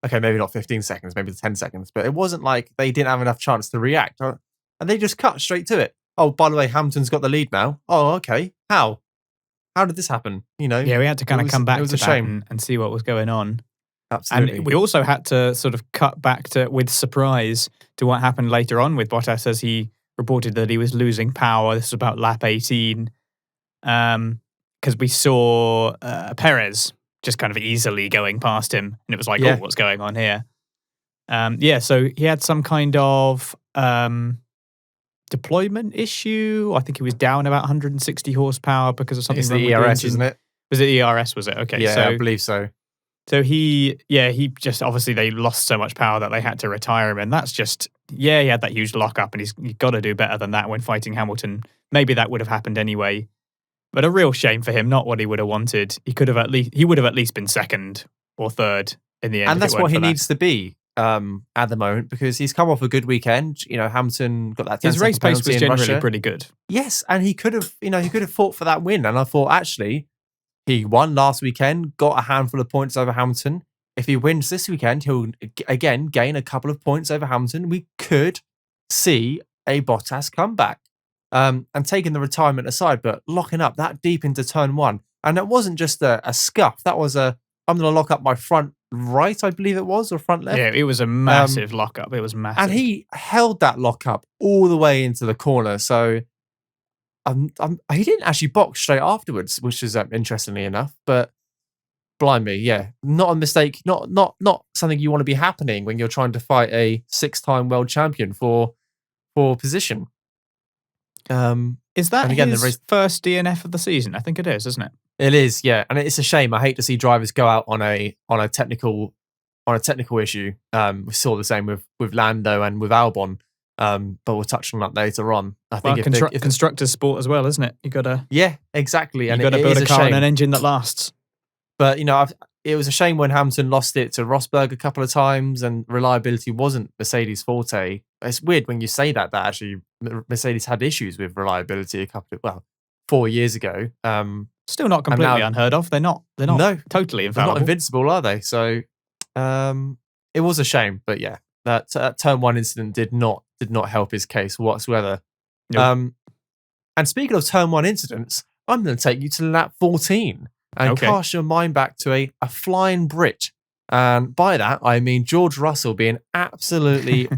okay, maybe not 15 seconds, maybe 10 seconds, but it wasn't like they didn't have enough chance to react. And they just cut straight to it. Oh, by the way, Hamilton's got the lead now. Oh, okay. How did this happen? Yeah, we had to kind of come back to that and see what was going on. Absolutely. And we also had to sort of cut back to, with surprise, to what happened later on with Bottas as he reported that he was losing power. This was about lap 18. Because we saw Perez just kind of easily going past him. And it was like, oh, what's going on here? So he had some kind of deployment issue. I think he was down about 160 horsepower because of something it's wrong the with ERS, the isn't it? Was it ERS, was it? Okay. Yeah, I believe so. So he just obviously they lost so much power that they had to retire him, and that's just he had that huge lockup, and he's got to do better than that when fighting Hamilton. Maybe that would have happened anyway, but a real shame for him. Not what he would have wanted. He would have at least been second or third in the end, and that's what he needs to be at the moment because he's come off a good weekend. You know, Hamilton got that 10 his race pace was generally Russia. pretty good. Yes, and he could have fought for that win, and I thought actually. He won last weekend, got a handful of points over Hamilton. If he wins this weekend, he'll again gain a couple of points over Hamilton. We could see a Bottas comeback. And taking the retirement aside, but locking up that deep into turn one. And it wasn't just a scuff. That was I'm going to lock up my front right, I believe it was, or front left. Yeah, it was a massive lockup. It was massive. And he held that lockup all the way into the corner. So he didn't actually box straight afterwards, which is interestingly enough. But blimey, yeah, not a mistake, not something you want to be happening when you're trying to fight a 6-time world champion for position. Is that his first DNF of the season? I think it is, isn't it? It is, yeah, and it's a shame. I hate to see drivers go out on a technical issue. We saw the same with Lando and with Albon. But we'll touch on that later on. I think constructors sport as well, isn't it? You gotta exactly, and you gotta build a car and an engine that lasts. But it was a shame when Hamilton lost it to Rosberg a couple of times, and reliability wasn't Mercedes' forte. It's weird when you say that actually Mercedes had issues with reliability 4 years ago. Still not completely unheard of. They're not totally infallible. They're not invincible, are they? So it was a shame, but yeah, that turn one incident did not help his case whatsoever. Nope. And speaking of turn one incidents, I'm going to take you to lap 14 and cast your mind back to a flying Brit. And by that, I mean George Russell being absolutely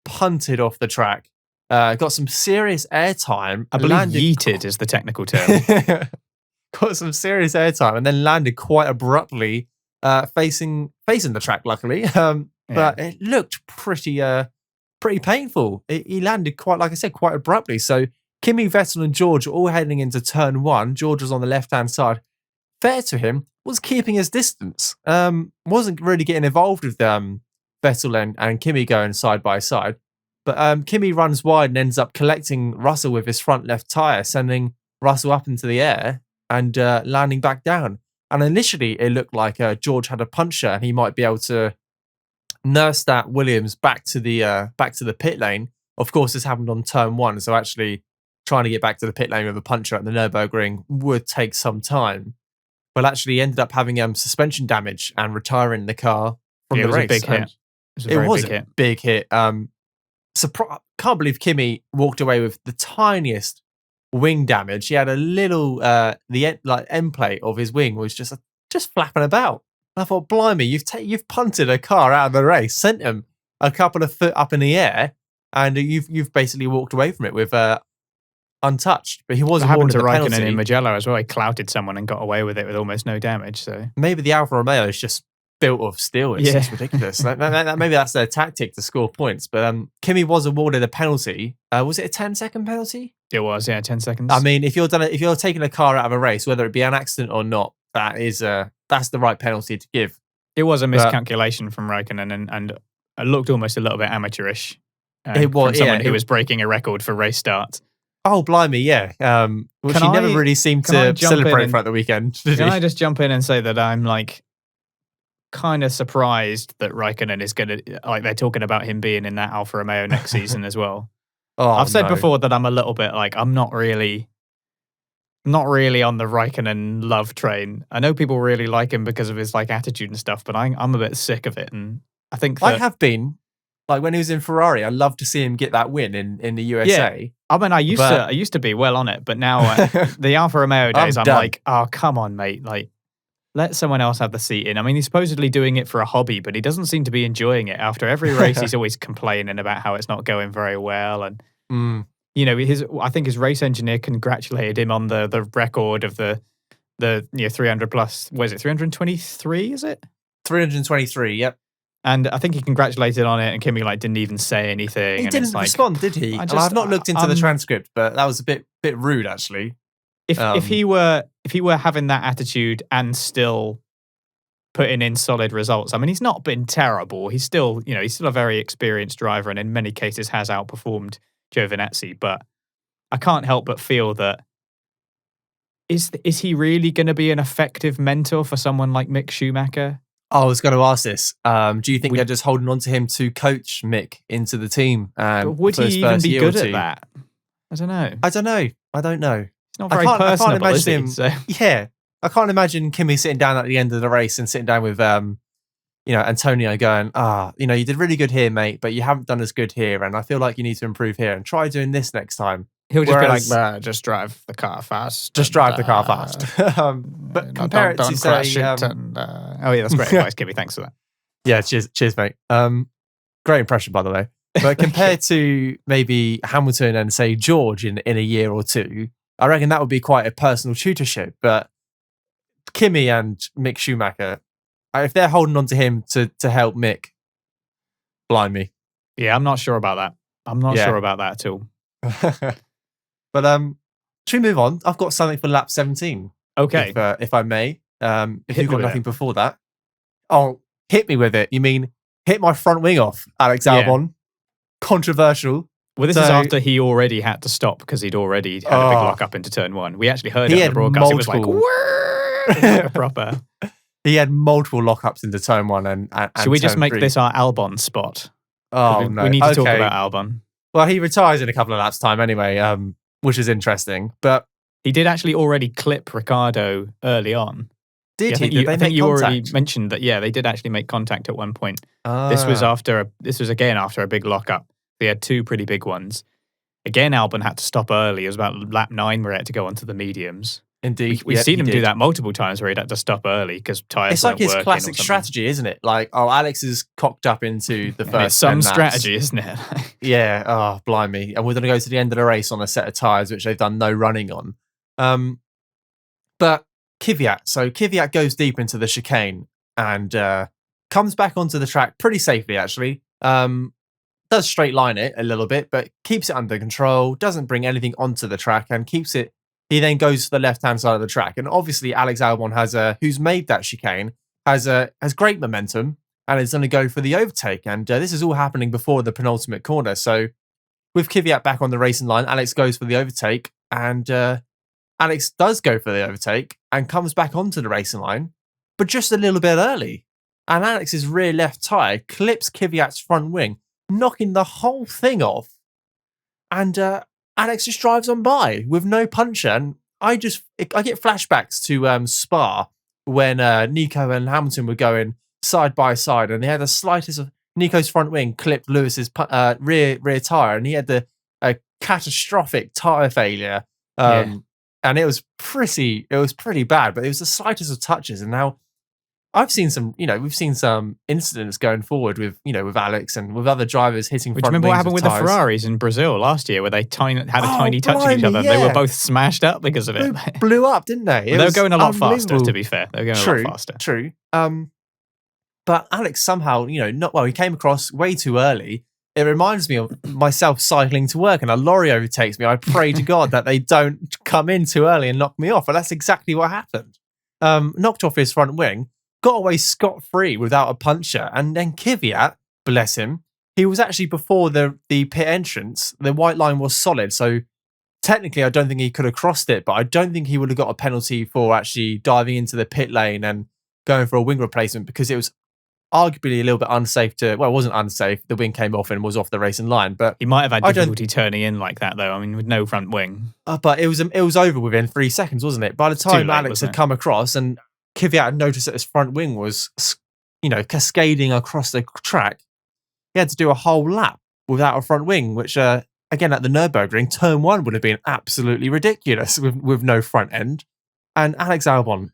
punted off the track. Got some serious airtime. I believe yeeted is the technical term. Got some serious airtime and then landed quite abruptly facing the track, luckily. But it looked pretty painful. He landed quite abruptly. So Kimi, Vettel and George were all heading into turn one. George was on the left-hand side. Fair to him, was keeping his distance. Wasn't really getting involved with Vettel and Kimi going side by side. But Kimi runs wide and ends up collecting Russell with his front left tyre, sending Russell up into the air and landing back down. And initially, it looked like George had a puncture and he might be able to nurse that Williams back to the pit lane. Of course, this happened on turn one, so actually trying to get back to the pit lane with a puncture at the Nürburgring would take some time. But actually ended up having suspension damage and retiring the car from the race. It was a big hit. It was a big hit. Can't believe Kimi walked away with the tiniest wing damage. He had a little the end plate of his wing was just flapping about. And I thought, blimey, you've punted a car out of the race, sent him a couple of foot up in the air, and you've basically walked away from it with untouched. But he was happened to awarded a penalty. Raikkonen in Mugello as well. He clouted someone and got away with it with almost no damage. So maybe the Alfa Romeo is just built of steel. It's ridiculous. Maybe that's their tactic to score points. But Kimi was awarded a penalty. Was it a 10-second penalty? It was, 10 seconds. I mean, if you're taking a car out of a race, whether it be an accident or not, that's the right penalty to give. It was a miscalculation from Raikkonen and it looked almost a little bit amateurish. It was from someone who was breaking a record for race starts. Oh, blimey, yeah. Which he never really seemed to celebrate throughout the weekend. Can I just jump in and say that I'm kind of surprised that Raikkonen is going to, they're talking about him being in that Alfa Romeo next season as well. I've said before that I'm a little bit I'm not really on the Raikkonen love train. I know people really like him because of his attitude and stuff, but I'm a bit sick of it. And I think I have been. When he was in Ferrari, I loved to see him get that win in the USA. Yeah. I mean, I used to be well on it, but now the Alfa Romeo days, I'm like, oh, come on, mate. Let someone else have the seat in. I mean, he's supposedly doing it for a hobby, but he doesn't seem to be enjoying it. After every race, he's always complaining about how it's not going very well. And, I think his race engineer congratulated him on the record of the 300 plus. What is it, 323, is it? 323, yep. And I think he congratulated on it, and Kimi didn't even say anything. He didn't respond, did he? I've not looked into the transcript, but that was a bit rude, actually. If he were having that attitude and still putting in solid results. I mean, he's not been terrible. He's still a very experienced driver, and in many cases has outperformed Giovinazzi. But I can't help but feel that is he really going to be an effective mentor for someone like Mick Schumacher? I was going to ask this. Do you think they're just holding on to him to coach Mick into the team? But would he even be good at that? I don't know. I don't know. It's not very personable, is he? So. Yeah. I can't imagine Kimi sitting down at the end of the race and sitting down with, Antonio going, you did really good here, mate, but you haven't done as good here. And I feel like you need to improve here and try doing this next time. He'll just be like, just drive the car fast. Just drive the car fast. But compare it to say... oh, yeah, that's great advice, Kimmy. Thanks for that. Yeah, cheers, mate. Great impression, by the way. But compared to maybe Hamilton and, say, George in a year or two, I reckon that would be quite a personal tutorship. But Kimi and Mick Schumacher, if they're holding on to him to help Mick, blind me. Yeah, I'm not sure about that. I'm not sure about that at all. But should we move on? I've got something for lap 17. Okay. If I may. If you've got nothing before that. Oh, hit me with it. You mean hit my front wing off, Alex Albon? Yeah. Controversial. Well, this is after he already had to stop because he'd already had a big lock up into turn 1. We actually heard it on the broadcast. It was like, proper. He had multiple lockups into turn 1 and should we just make 3. this our Albon spot? Oh, no. We need to talk about Albon. Well, he retires in a couple of laps' time anyway, which is interesting. But he did actually already clip Ricciardo early on. Did he? I think you already mentioned that. Yeah, they did actually make contact at one point. This was again after a big lockup. They had 2 pretty big ones. Again, Albon had to stop early. It was about lap 9 where he had to go onto the mediums. Indeed. We've seen him do that multiple times where he'd had to stop early because tyres weren't working. It's like his classic strategy, isn't it? Like, Alex is cocked up into the first. It's some strategy, isn't it? Yeah. Oh, blimey. And we're going to go to the end of the race on a set of tyres, which they've done no running on. But Kvyat. So Kvyat goes deep into the chicane and comes back onto the track pretty safely, actually. Does straight line it a little bit, but keeps it under control, doesn't bring anything onto the track and keeps it. He then goes to the left-hand side of the track. And obviously Alex Albon who's made that chicane, has great momentum and is going to go for the overtake. And this is all happening before the penultimate corner. So with Kvyat back on the racing line, Alex goes for the overtake and Alex does go for the overtake and comes back onto the racing line, but just a little bit early. And Alex's rear left tyre clips Kvyat's front wing, knocking the whole thing off. And Alex just drives on by with no puncture. And I get flashbacks to Spa when Nico and Hamilton were going side by side, and they had the slightest of Nico's front wing clipped Lewis's rear tyre, and he had a catastrophic tyre failure. And it was pretty bad, but it was the slightest of touches. And now I've seen we've seen some incidents going forward with Alex and with other drivers hitting front wings. Remember what happened with the Ferraris in Brazil last year, where they had a tiny touch of each other? Yeah. They were both smashed up because of it. They blew up, didn't they? They were going a lot faster, to be fair. They were going a lot faster. True. But Alex somehow, he came across way too early. It reminds me of myself cycling to work and a lorry overtakes me. I pray to God that they don't come in too early and knock me off. But that's exactly what happened. Knocked off his front wing, got away scot-free without a puncture. And then Kvyat, bless him, he was actually before the pit entrance. The white line was solid. So technically, I don't think he could have crossed it, but I don't think he would have got a penalty for actually diving into the pit lane and going for a wing replacement, because it was arguably a little bit unsafe it wasn't unsafe. The wing came off and was off the racing line, but he might have had difficulty turning in like that, though. I mean, with no front wing. But it was over within 3 seconds, wasn't it? By the time Alex had come across and Kvyat had noticed that his front wing was, cascading across the track, he had to do a whole lap without a front wing, which, again, at the Nürburgring, turn 1 would have been absolutely ridiculous with no front end. And Alex Albon,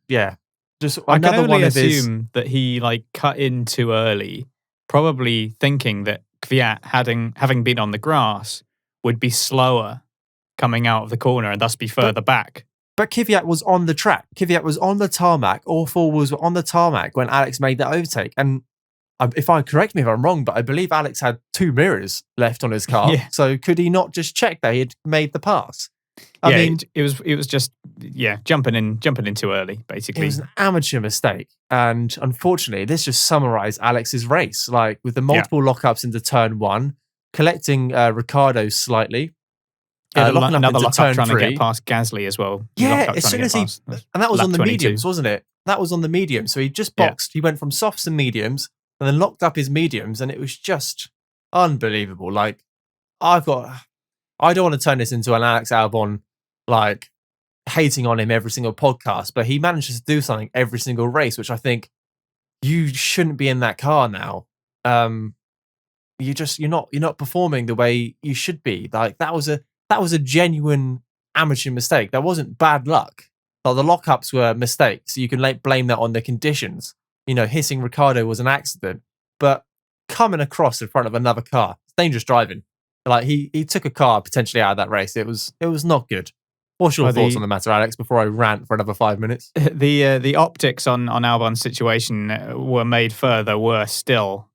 just another one of his. I can only assume that he cut in too early, probably thinking that Kvyat, having been on the grass, would be slower coming out of the corner and thus be further back. But Kvyat was on the track. Kvyat was on the tarmac. All 4 wheels were on the tarmac when Alex made that overtake. And correct me if I'm wrong, but I believe Alex had 2 mirrors left on his car. Yeah. So could he not just check that he had made the pass? I mean, it was just jumping in too early, basically. It was an amateur mistake. And unfortunately, this just summarized Alex's race, like with the multiple lockups into turn 1, collecting Ricciardo slightly. Locking another lockup trying to get past Gasly as well. Yeah, as soon as and that was on the 22. Mediums, wasn't it? That was on the mediums. So he just boxed. He went from softs and mediums and then locked up his mediums, and it was just unbelievable. Like, I don't want to turn this into an Alex Albon, like, hating on him every single podcast, but he manages to do something every single race, which I think you shouldn't be in that car now. You're not performing the way you should be. Like, that was a genuine amateur mistake. That wasn't bad luck. Like, the lockups were mistakes. You can blame that on the conditions. Hitting Ricciardo was an accident, but coming across in front of another car, it's dangerous driving. Like, he took a car potentially out of that race. It was not good. What's your thoughts on the matter, Alex, before I rant for another 5 minutes? The optics on Albon's situation were made further worse still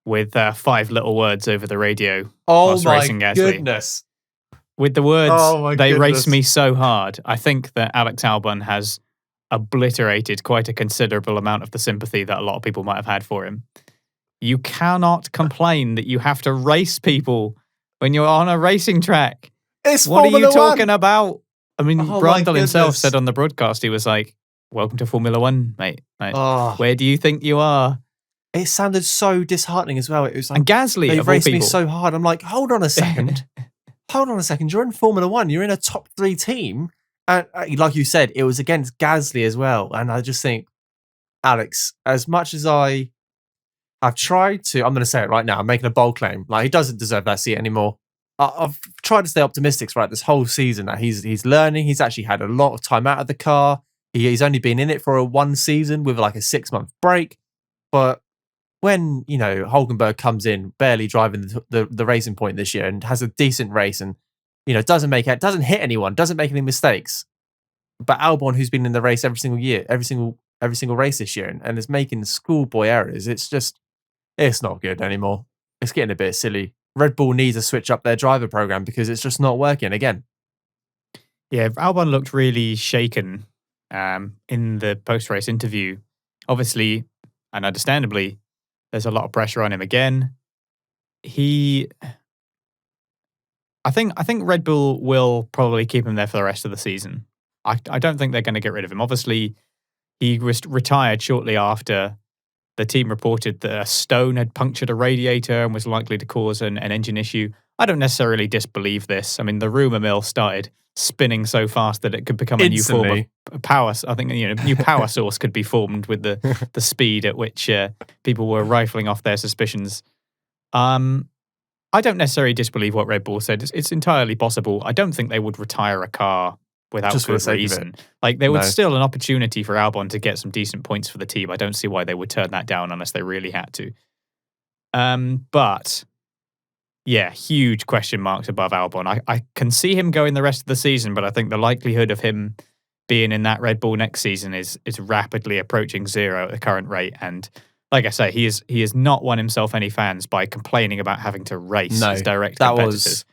with 5 little words over the radio whilst racing Gasly. Goodness. With the words, they race me so hard. I think that Alex Albon has obliterated quite a considerable amount of the sympathy that a lot of people might have had for him. You cannot complain that you have to race people when you're on a racing track. What are you talking about? I mean, Brundle himself said on the broadcast, he was like, "Welcome to Formula One, mate. Where do you think you are?" It sounded so disheartening as well. It was like, and Gasly, they raced me so hard. I'm like, hold on a second. You're in Formula One. You're in a top 3 team. And like you said, it was against Gasly as well. And I just think, Alex, as much as I've tried to, I'm going to say it right now, I'm making a bold claim. Like, he doesn't deserve that seat anymore. I've tried to stay optimistic throughout this whole season that he's learning. He's actually had a lot of time out of the car. He's only been in it for a 1 season with like a 6-month break. But when, Hulkenberg comes in, barely driving the racing point this year and has a decent race and, doesn't hit anyone, doesn't make any mistakes. But Albon, who's been in the race every single year, every single race this year and is making schoolboy errors, it's not good anymore. It's getting a bit silly. Red Bull needs to switch up their driver program because it's just not working again. Yeah, Albon looked really shaken in the post-race interview. Obviously, and understandably, there's a lot of pressure on him again. I think Red Bull will probably keep him there for the rest of the season. I don't think they're going to get rid of him. Obviously, he was retired shortly after the team reported that a stone had punctured a radiator and was likely to cause an engine issue. I don't necessarily disbelieve this. I mean, the rumor mill started spinning so fast that it could become a new form of power. I think new power source could be formed with the speed at which people were rifling off their suspicions. I don't necessarily disbelieve what Red Bull said. It's entirely possible. I don't think they would retire a car without just good reason. Like, there was still an opportunity for Albon to get some decent points for the team. I don't see why they would turn that down unless they really had to. But yeah, huge question marks above Albon. I can see him going the rest of the season, but I think the likelihood of him being in that Red Bull next season is rapidly approaching 0 at the current rate. And like I say, he has not won himself any fans by complaining about having to race his direct competitors.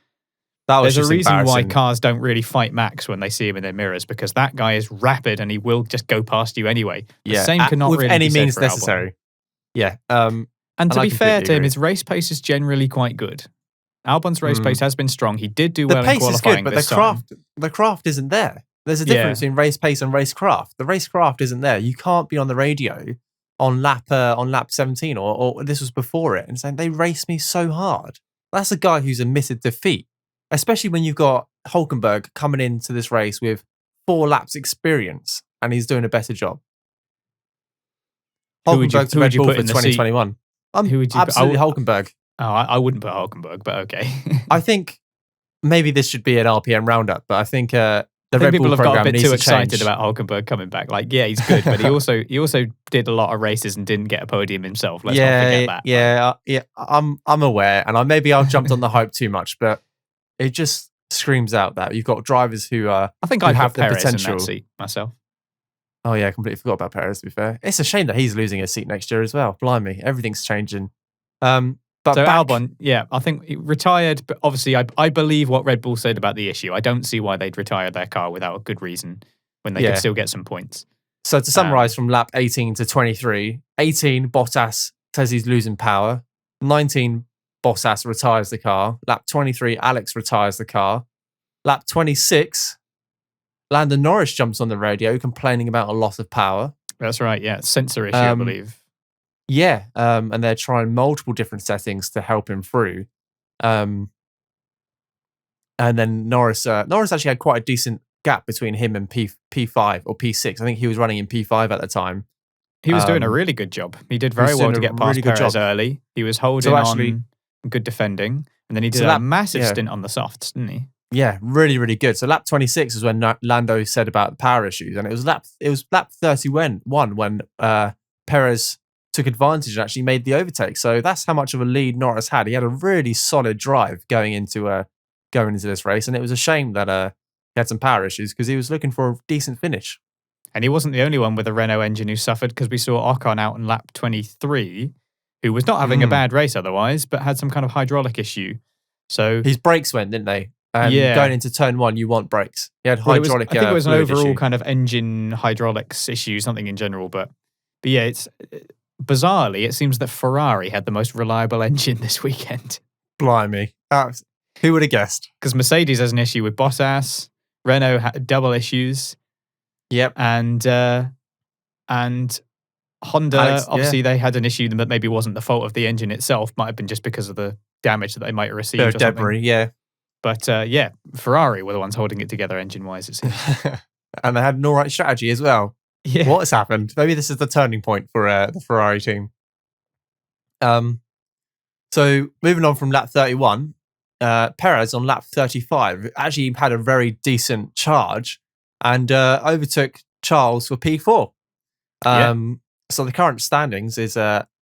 There's a reason why cars don't really fight Max when they see him in their mirrors, because that guy is rapid and he will just go past you anyway. The same cannot really be said means for necessary. Albon. Yeah. And to be fair to him, his race pace is generally quite good. Albon's race pace has been strong. He did do well in qualifying this time. The craft isn't there. There's a difference between race pace and race craft. The race craft isn't there. You can't be on the radio on lap 17 or this was before it and saying they raced me so hard. That's a guy who's admitted defeat, especially when you've got Hulkenberg coming into this race with 4 laps experience and he's doing a better job. Hulkenberg to Red Bull for 2021. Absolutely Hulkenberg. Oh, I wouldn't put Hulkenberg, but okay. I think maybe this should be an RPM roundup, but I think the Red people Bull have got a program bit too needs to excited change. about Hulkenberg coming back. Like, yeah, he's good, but he also did a lot of races and didn't get a podium himself. Let's not forget that. Yeah. I'm aware, and maybe I've jumped on the hype too much, but it just screams out that you've got drivers who I think I have the Perez potential in that seat myself. Oh yeah, I completely forgot about Perez. To be fair, it's a shame that he's losing his seat next year as well. Blimey, everything's changing. But So back, Albon, yeah, I think he retired, but obviously I believe what Red Bull said about the issue. I don't see why they'd retire their car without a good reason when they could still get some points. So to summarise from lap 18 to 23, 18, Bottas says he's losing power. 19, Bottas retires the car. Lap 23, Alex retires the car. Lap 26, Lando Norris jumps on the radio complaining about a loss of power. That's right, yeah. Sensor issue, I believe. Yeah, and they're trying multiple different settings to help him through. And then Norris actually had quite a decent gap between him and P5 or P6. I think he was running in P5 at the time. He was doing a really good job. He did very well to get past really good Perez job. early. He was holding on good defending. And then he did a massive stint on the softs, didn't he? Yeah, really, really good. So lap 26 is when Lando said about the power issues. And it was lap 31 when Perez took advantage and actually made the overtake. So that's how much of a lead Norris had. He had a really solid drive going into this race. And it was a shame that he had some power issues because he was looking for a decent finish. And he wasn't the only one with a Renault engine who suffered, because we saw Ocon out in lap 23, who was not having a bad race otherwise, but had some kind of hydraulic issue. So his brakes went, didn't they? Going into turn 1, you want brakes. He had hydraulic. I think it was an overall issue. kind of engine hydraulics issue, something in general. But yeah, it's bizarrely, it seems that Ferrari had the most reliable engine this weekend. Blimey. Who would have guessed? Because Mercedes has an issue with Bottas. Renault had double issues. Yep. And Honda, Alex, obviously they had an issue that maybe wasn't the fault of the engine itself. Might have been just because of the damage that they might have received. Bit of debris, yeah. But Ferrari were the ones holding it together engine-wise, it seems. And they had an all right strategy as well. Yeah. What has happened? Maybe this is the turning point for the Ferrari team. So moving on from lap 31, Perez on lap 35 actually had a very decent charge and overtook Charles for P4. So the current standings is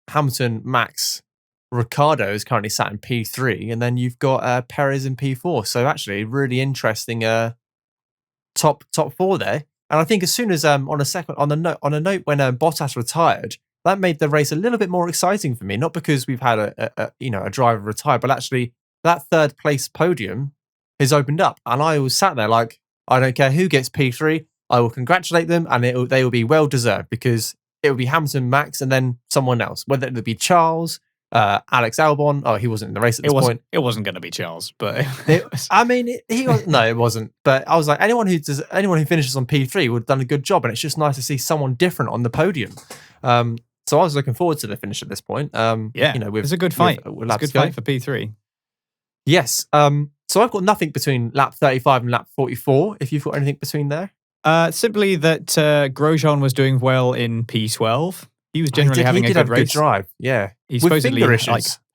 Hamilton, Max, Ricciardo is currently sat in P3, and then you've got Perez in P4. So actually, really interesting top 4 there. And I think as soon as on a note when Bottas retired, that made the race a little bit more exciting for me. Not because we've had a driver retire, but actually that third place podium has opened up, and I was sat there like, I don't care who gets P3, I will congratulate them, and they will be well deserved, because it will be Hamilton, Max, and then someone else, whether it would be Charles. Alex Albon. Oh, he wasn't in the race at this point. It wasn't going to be Charles, but he was. No, it wasn't. But I was like, anyone who finishes on P3 would have done a good job, and it's just nice to see someone different on the podium. So I was looking forward to the finish at this point. It's a good fight. It's a good fight for P3. Yes. So I've got nothing between lap 35 and lap 44. If you've got anything between there, simply that Grosjean was doing well in P12. He was generally having a good race. Good drive, yeah. He supposedly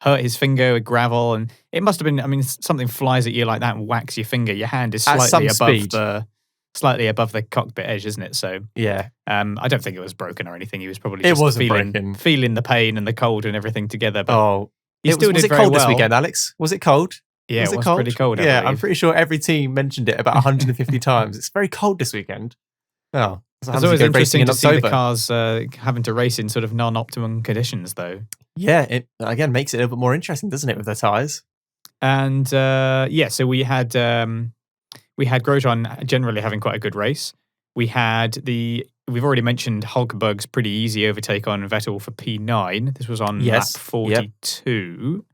hurt his finger with gravel, and it must have been. I mean, something flies at you like that and whacks your finger. Your hand is slightly above the cockpit edge, isn't it? So yeah. I don't think it was broken or anything. He was probably just feeling the pain and the cold and everything together. But was it cold this weekend, Alex? Was it cold? Yeah, it was pretty cold. Yeah, I'm pretty sure every team mentioned it about 150 times. It's very cold this weekend. Oh. It's always interesting to see the cars having to race in sort of non-optimum conditions, though. Yeah, it again makes it a little bit more interesting, doesn't it, with the tyres? And so we had Grosjean generally having quite a good race. We've already mentioned Hulkenberg's pretty easy overtake on Vettel for P9. This was on lap 42. Yep.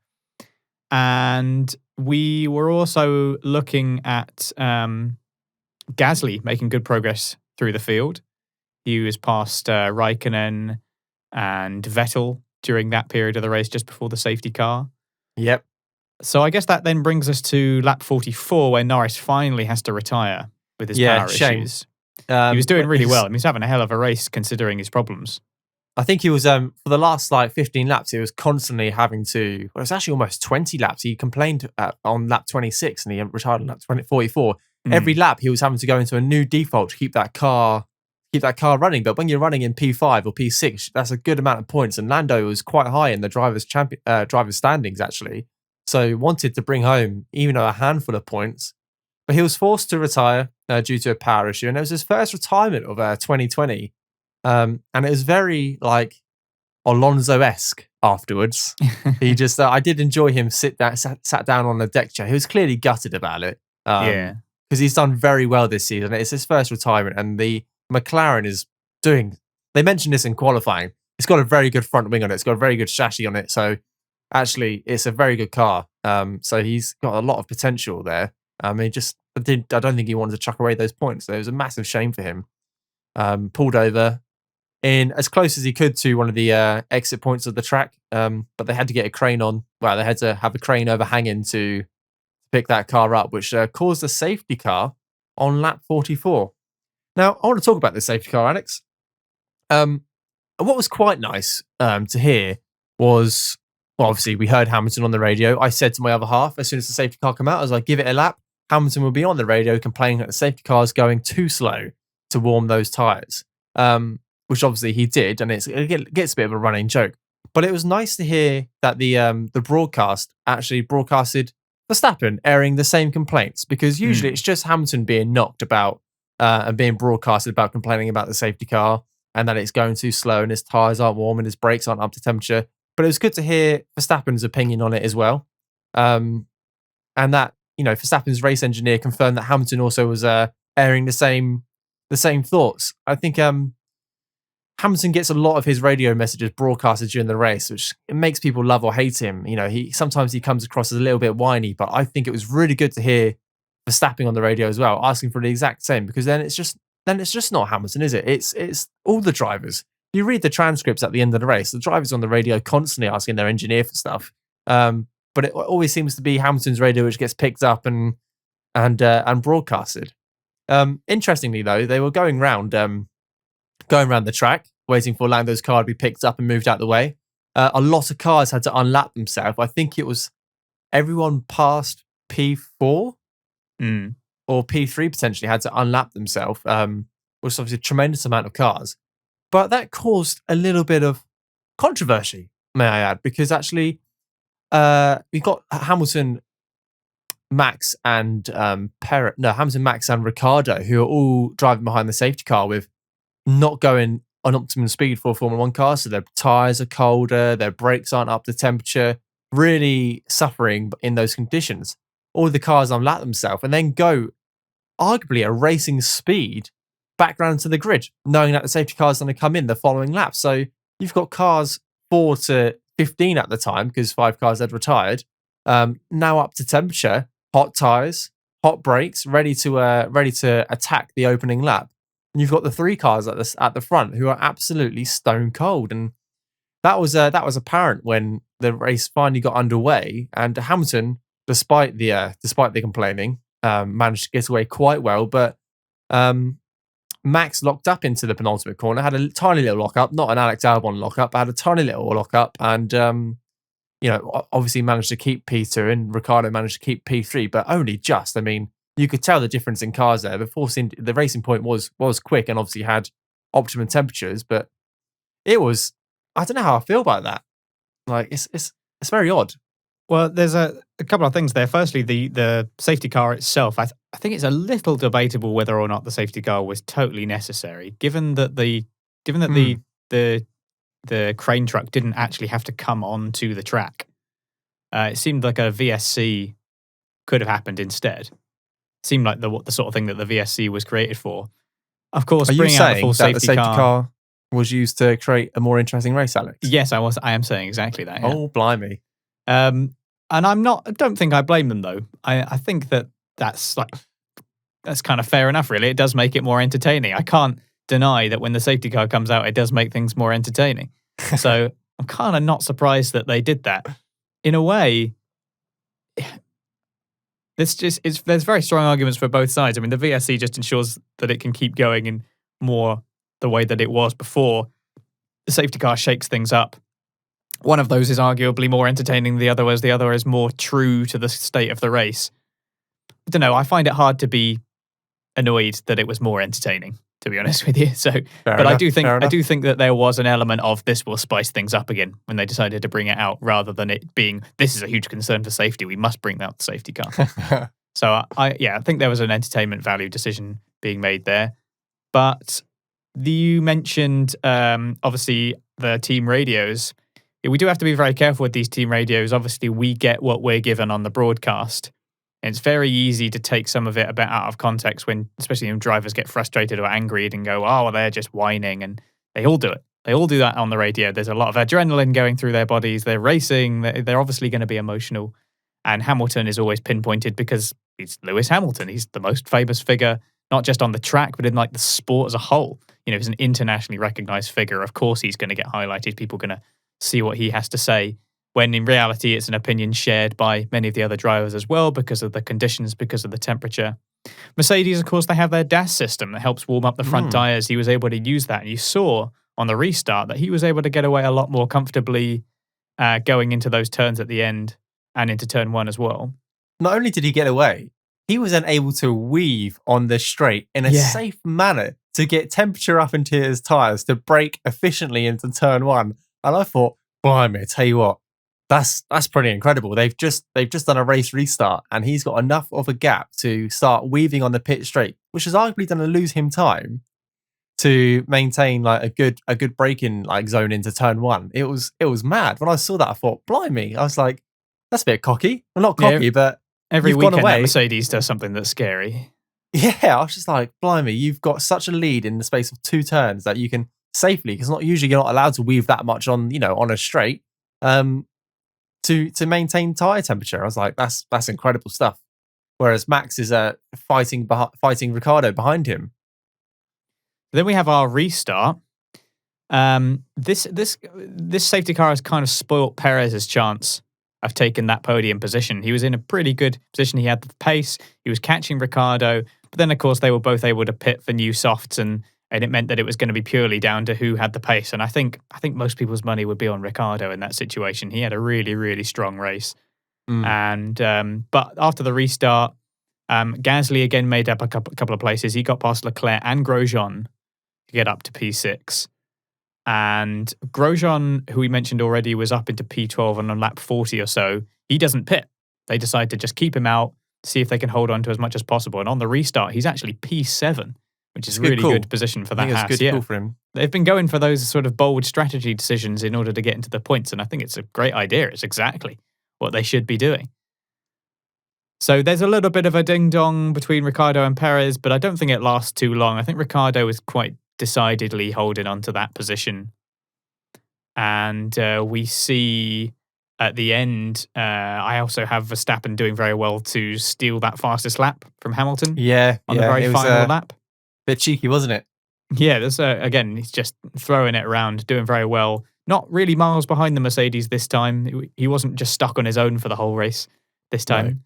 And we were also looking at Gasly making good progress through the field. He was past Raikkonen and Vettel during that period of the race just before the safety car. Yep. So I guess that then brings us to lap 44, where Norris finally has to retire with his power issues. He was doing really well. I mean, he's having a hell of a race considering his problems. I think he was, for the last 15 laps, he was constantly having to, well, it was actually almost 20 laps. He complained on lap 26 and he retired on lap 44. Every lap he was having to go into a new default to keep that car running. But when you're running in P5 or P6, that's a good amount of points. And Lando was quite high in the drivers' standings, actually. So wanted to bring home even a handful of points. But he was forced to retire due to a power issue. And it was his first retirement of 2020. And it was very Alonso-esque afterwards. He just, I did enjoy him sat down on the deck chair. He was clearly gutted about it. Yeah. Because he's done very well this season. It's his first retirement, and the McLaren is doing. They mentioned this in qualifying. It's got a very good front wing on it. It's got a very good chassis on it. So actually, it's a very good car. So he's got a lot of potential there. I mean, I don't think he wanted to chuck away those points. So it was a massive shame for him. Pulled over in as close as he could to one of the exit points of the track, but they had to get a crane on. Well, they had to have a crane overhanging to pick that car up, which caused a safety car on lap 44. Now, I want to talk about this safety car, Alex. And what was quite nice to hear was, well, obviously, we heard Hamilton on the radio. I said to my other half, as soon as the safety car came out, I was like, give it a lap. Hamilton will be on the radio complaining that the safety car is going too slow to warm those tyres. Which obviously he did, and it gets a bit of a running joke. But it was nice to hear that the broadcast actually broadcasted Verstappen airing the same complaints, because usually it's just Hamilton being knocked about and being broadcasted about complaining about the safety car and that it's going too slow and his tyres aren't warm and his brakes aren't up to temperature. But it was good to hear Verstappen's opinion on it as well. And that, Verstappen's race engineer confirmed that Hamilton also was airing the same thoughts. I think Hamilton gets a lot of his radio messages broadcasted during the race, which it makes people love or hate him. Sometimes he comes across as a little bit whiny, but I think it was really good to hear Verstappen on the radio as well, asking for the exact same, because then it's just not Hamilton, is it? It's all the drivers. You read the transcripts at the end of the race, the drivers on the radio constantly asking their engineer for stuff. But it always seems to be Hamilton's radio which gets picked up and broadcasted. Interestingly, though, they were going round the track, waiting for Lando's car to be picked up and moved out the way. A lot of cars had to unlap themselves. I think it was everyone past P4 or P3 potentially had to unlap themselves, which is obviously a tremendous amount of cars. But that caused a little bit of controversy, may I add, because actually we got Hamilton, Max and Hamilton, Max and Ricciardo, who are all driving behind the safety car with not going on optimum speed for a Formula 1 car. So their tyres are colder, their brakes aren't up to temperature, really suffering in those conditions. All the cars unlap themselves and then go arguably at racing speed back round to the grid, knowing that the safety car is going to come in the following lap. So you've got cars 4 to 15 at the time, because 5 cars had retired, now up to temperature, hot tyres, hot brakes, ready to attack the opening lap. And you've got the 3 cars at the front who are absolutely stone cold, and that was apparent when the race finally got underway. And Hamilton, despite the complaining, managed to get away quite well. But Max locked up into the penultimate corner, had a tiny little lock-up, not an Alex Albon lock-up, but had a tiny little lock-up, and obviously managed to keep P2, and Ricciardo managed to keep P3, but only just. I mean, you could tell the difference in cars there. The racing point was quick and obviously had optimum temperatures, but it was, I don't know how I feel about that. Like, it's very odd. Well, there's a couple of things there. Firstly, the safety car itself, I think it's a little debatable whether or not the safety car was totally necessary, given that the crane truck didn't actually have to come onto the track. It seemed like a VSC could have happened instead. It seemed like the sort of thing that the VSC was created for. Of course, bringing out the full safety car was used to create a more interesting race, Alex. Yes, I am saying exactly that. Yeah. Oh, blimey. And I don't think I blame them, though. I think that's kind of fair enough, really. It does make it more entertaining. I can't deny that when the safety car comes out, it does make things more entertaining. So I'm kind of not surprised that they did that. In a way, there's very strong arguments for both sides. I mean, the VSC just ensures that it can keep going in more the way that it was before. The safety car shakes things up. One of those is arguably more entertaining than the other, whereas the other is more true to the state of the race. I don't know. I find it hard to be annoyed that it was more entertaining, to be honest with you. I do think that there was an element of this will spice things up again when they decided to bring it out, rather than it being, this is a huge concern for safety, we must bring out the safety car. So I think there was an entertainment value decision being made there. But you mentioned obviously the team radios. we do have to be very careful with these team radios. Obviously, we get what we're given on the broadcast. And it's very easy to take some of it a bit out of context when, especially when drivers get frustrated or angry and go, oh, well, they're just whining. And they all do it. They all do that on the radio. There's a lot of adrenaline going through their bodies. They're racing. They're obviously going to be emotional. And Hamilton is always pinpointed because he's Lewis Hamilton. He's the most famous figure, not just on the track, but in like the sport as a whole. He's an internationally recognized figure. Of course, he's going to get highlighted. People are going to see what he has to say, when in reality, it's an opinion shared by many of the other drivers as well because of the conditions, because of the temperature. Mercedes, of course, they have their DAS system that helps warm up the front tyres. He was able to use that. And you saw on the restart that he was able to get away a lot more comfortably going into those turns at the end and into turn 1 as well. Not only did he get away, he was then able to weave on the straight in a safe manner to get temperature up into his tyres to brake efficiently into turn 1. And I thought, blimey, I tell you what, that's pretty incredible. They've just done a race restart, and he's got enough of a gap to start weaving on the pit straight, which is arguably going to lose him time to maintain like a good braking like zone into turn 1. It was mad. When I saw that, I thought, blimey, I was like, that's a bit cocky. Well, not cocky, but every weekend that Mercedes does something that's scary. Yeah, I was just like, blimey, you've got such a lead in the space of 2 turns that you can safely, because you're not allowed to weave that much on on a straight to maintain tyre temperature. I was like, that's incredible stuff. Whereas Max is fighting Ricciardo behind him. Then we have our restart. This safety car has kind of spoilt Perez's chance of taking that podium position. He was in a pretty good position. He had the pace. He was catching Ricciardo. But then, of course, they were both able to pit for new softs, and it meant that it was going to be purely down to who had the pace. And I think most people's money would be on Ricciardo in that situation. He had a really, really strong race. And but after the restart, Gasly again made up a couple of places. He got past Leclerc and Grosjean to get up to P6. And Grosjean, who we mentioned already, was up into P12 and on lap 40 or so. He doesn't pit. They decide to just keep him out, see if they can hold on to as much as possible. And on the restart, he's actually P7, which is a really good position for that Haas. Good call for him. They've been going for those sort of bold strategy decisions in order to get into the points, and I think it's a great idea. It's exactly what they should be doing. So there's a little bit of a ding-dong between Ricciardo and Perez, but I don't think it lasts too long. I think Ricciardo is quite decidedly holding on to that position. And we see at the end, I also have Verstappen doing very well to steal that fastest lap from Hamilton. Yeah, on the very final lap. Bit cheeky, wasn't it? Yeah, there's again, he's just throwing it around, doing very well. Not really miles behind the Mercedes this time. He wasn't just stuck on his own for the whole race this time.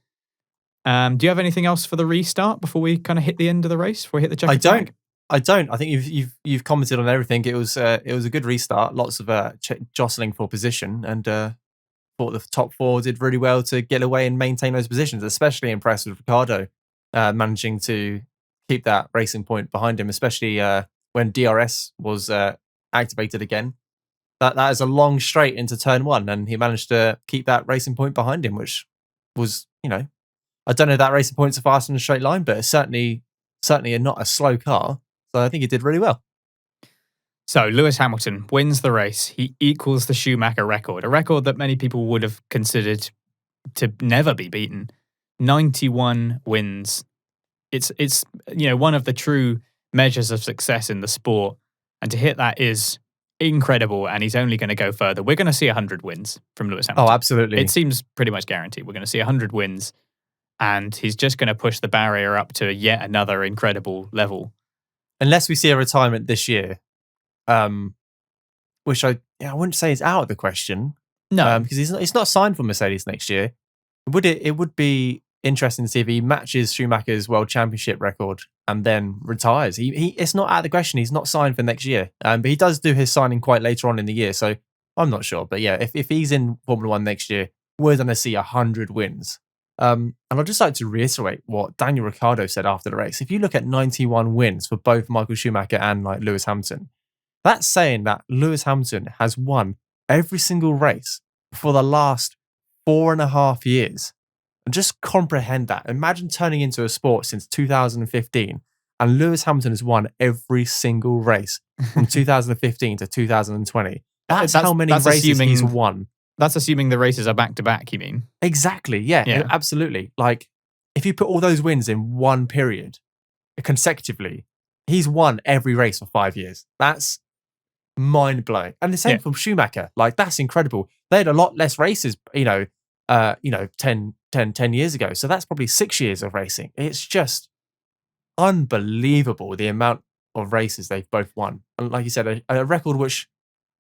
No. Do you have anything else for the restart before we kind of hit the end of the race? Before we hit the checkered flag? I don't. I think you've commented on everything. It was a good restart. Lots of jostling for position, and thought the top 4 did really well to get away and maintain those positions. Especially impressed with Ricciardo managing to keep that racing point behind him, especially when DRS was activated again. That is a long straight into turn 1, and he managed to keep that racing point behind him, which was, I don't know if that racing point's a fast in a straight line, but it's certainly not a slow car. So I think he did really well. So Lewis Hamilton wins the race. He equals the Schumacher record, a record that many people would have considered to never be beaten. 91 wins. It's one of the true measures of success in the sport, and to hit that is incredible. And he's only going to go further. We're going to see 100 wins from Lewis Hamilton. Oh, absolutely. It seems pretty much guaranteed. We're going to see 100 wins, and he's just going to push the barrier up to yet another incredible level. Unless we see a retirement this year, which I wouldn't say is out of the question. No, because he's not signed for Mercedes next year. It would be interesting to see if he matches Schumacher's World Championship record and then retires. It's not out of the question. He's not signed for next year, but he does do his signing quite later on in the year. So I'm not sure, but yeah, if he's in Formula One next year, we're going to see 100 wins. And I'd just like to reiterate what Daniel Ricciardo said after the race. If you look at 91 wins for both Michael Schumacher and Lewis Hamilton, that's saying that Lewis Hamilton has won every single race for the last 4.5 years. And just comprehend that. Imagine turning into a sport since 2015, and Lewis Hamilton has won every single race from 2015 to 2020. That's how many races he's won. That's assuming the races are back-to-back, you mean? Exactly, yeah, absolutely. Like, if you put all those wins in one period, consecutively, he's won every race for 5 years. That's mind-blowing. And the same from Schumacher. Like, that's incredible. They had a lot less races, 10 years ago. So that's probably 6 years of racing. It's just unbelievable the amount of races they've both won. And like you said, a record which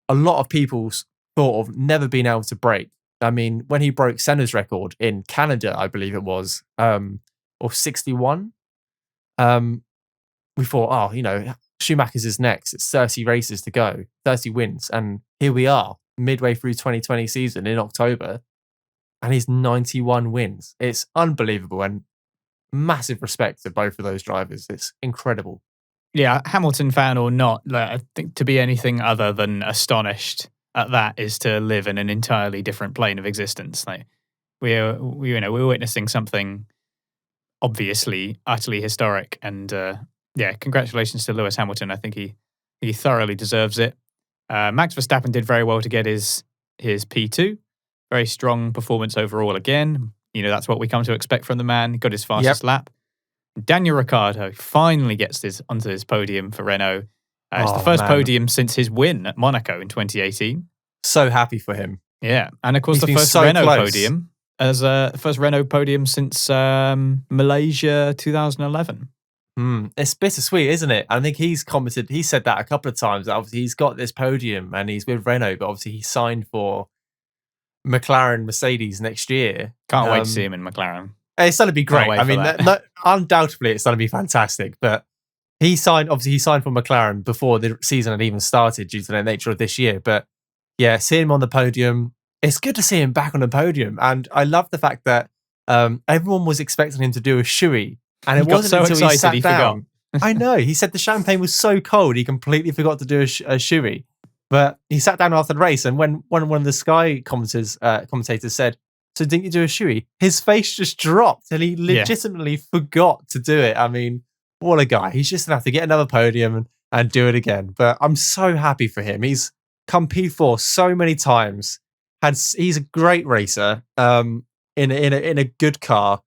a lot of people thought of never being able to break. I mean, when he broke Senna's record in Canada, I believe it was, or 61, we thought, Schumacher's is next. It's 30 races to go, 30 wins. And here we are, midway through 2020 season in October, and he's 91 wins. It's unbelievable, and massive respect to both of those drivers. It's incredible. Yeah, Hamilton fan or not, I think to be anything other than astonished at that is to live in an entirely different plane of existence. Like we're witnessing something obviously utterly historic, and congratulations to Lewis Hamilton. I think he thoroughly deserves it. Max Verstappen did very well to get his P2. Very strong performance overall again. That's what we come to expect from the man. He got his fastest lap. Daniel Ricciardo finally gets onto his podium for Renault. It's the first podium since his win at Monaco in 2018. So happy for him. Yeah. And of course, the first Renault podium first Renault podium since Malaysia 2011. It's bittersweet, isn't it? I think he said that a couple of times. Obviously, he's got this podium and he's with Renault, but obviously he signed for McLaren Mercedes next year. Can't wait to see him in McLaren. It's going to be great. I mean, undoubtedly, it's going to be fantastic. But he signed for McLaren before the season had even started due to the nature of this year. But yeah, seeing him on the podium, it's good to see him back on the podium. And I love the fact that everyone was expecting him to do a shoey. And it wasn't until he sat down. I know. He said the champagne was so cold, he completely forgot to do a shoey. But he sat down after the race, and when one of the Sky commentators said, "So didn't you do a shoey?" His face just dropped, and he legitimately forgot to do it. I mean, what a guy. He's just going to have to get another podium and do it again. But I'm so happy for him. He's come P4 so many times. He's a great racer in a good car,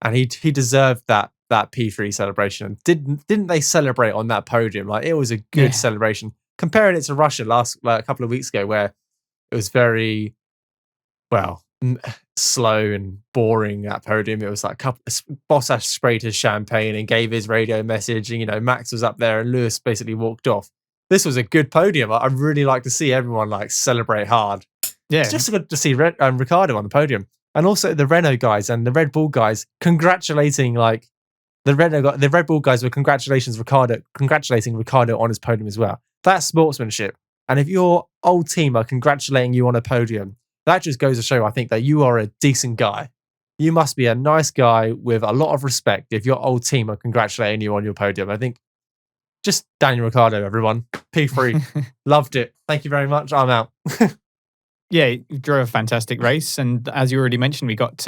and he deserved that P3 celebration. Didn't they celebrate on that podium? Like, it was a good celebration. Comparing it to Russia a couple of weeks ago, where it was very, slow and boring at podium. It was like Bottas sprayed his champagne and gave his radio message, and Max was up there and Lewis basically walked off. This was a good podium. I really like to see everyone celebrate hard. Yeah, it's just good to see Ricciardo on the podium, and also the Renault guys and the Red Bull guys congratulating the Red Bull guys were congratulating Ricciardo on his podium as well. That's sportsmanship. And if your old team are congratulating you on a podium, that just goes to show, I think, that you are a decent guy. You must be a nice guy with a lot of respect if your old team are congratulating you on your podium. I think just Daniel Ricciardo, everyone. P3. Loved it. Thank you very much. I'm out. Yeah, he drove a fantastic race. And as you already mentioned, we got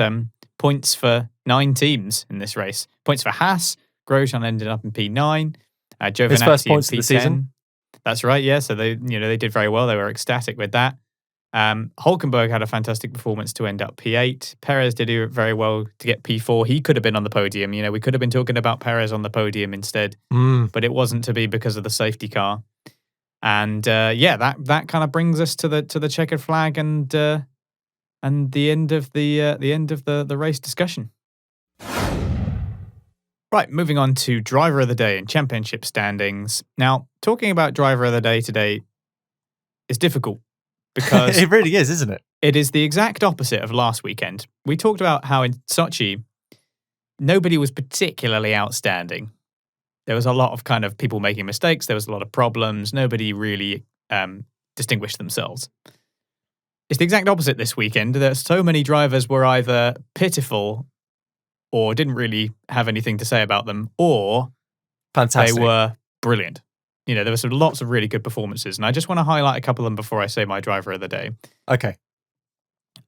points for 9 teams in this race. Points for Haas. Grosjean ended up in P9. Giovinazzi his first points in P10. Of the season. That's right, yeah. So they did very well. They were ecstatic with that. Hulkenberg had a fantastic performance to end up P8. Perez did very well to get P4. He could have been on the podium. We could have been talking about Perez on the podium instead, but it wasn't to be because of the safety car. And that kind of brings us to the checkered flag and the end of the race discussion. Right, moving on to driver of the day and championship standings. Now, talking about driver of the day today is difficult because it really is, isn't it? It is the exact opposite of last weekend. We talked about how in Sochi, nobody was particularly outstanding. There was a lot of kind of people making mistakes. There was a lot of problems. Nobody really distinguished themselves. It's the exact opposite this weekend. There so many drivers were either pitiful or didn't really have anything to say about them, or fantastic. They were brilliant. There were lots of really good performances, and I just want to highlight a couple of them before I say my driver of the day. Okay.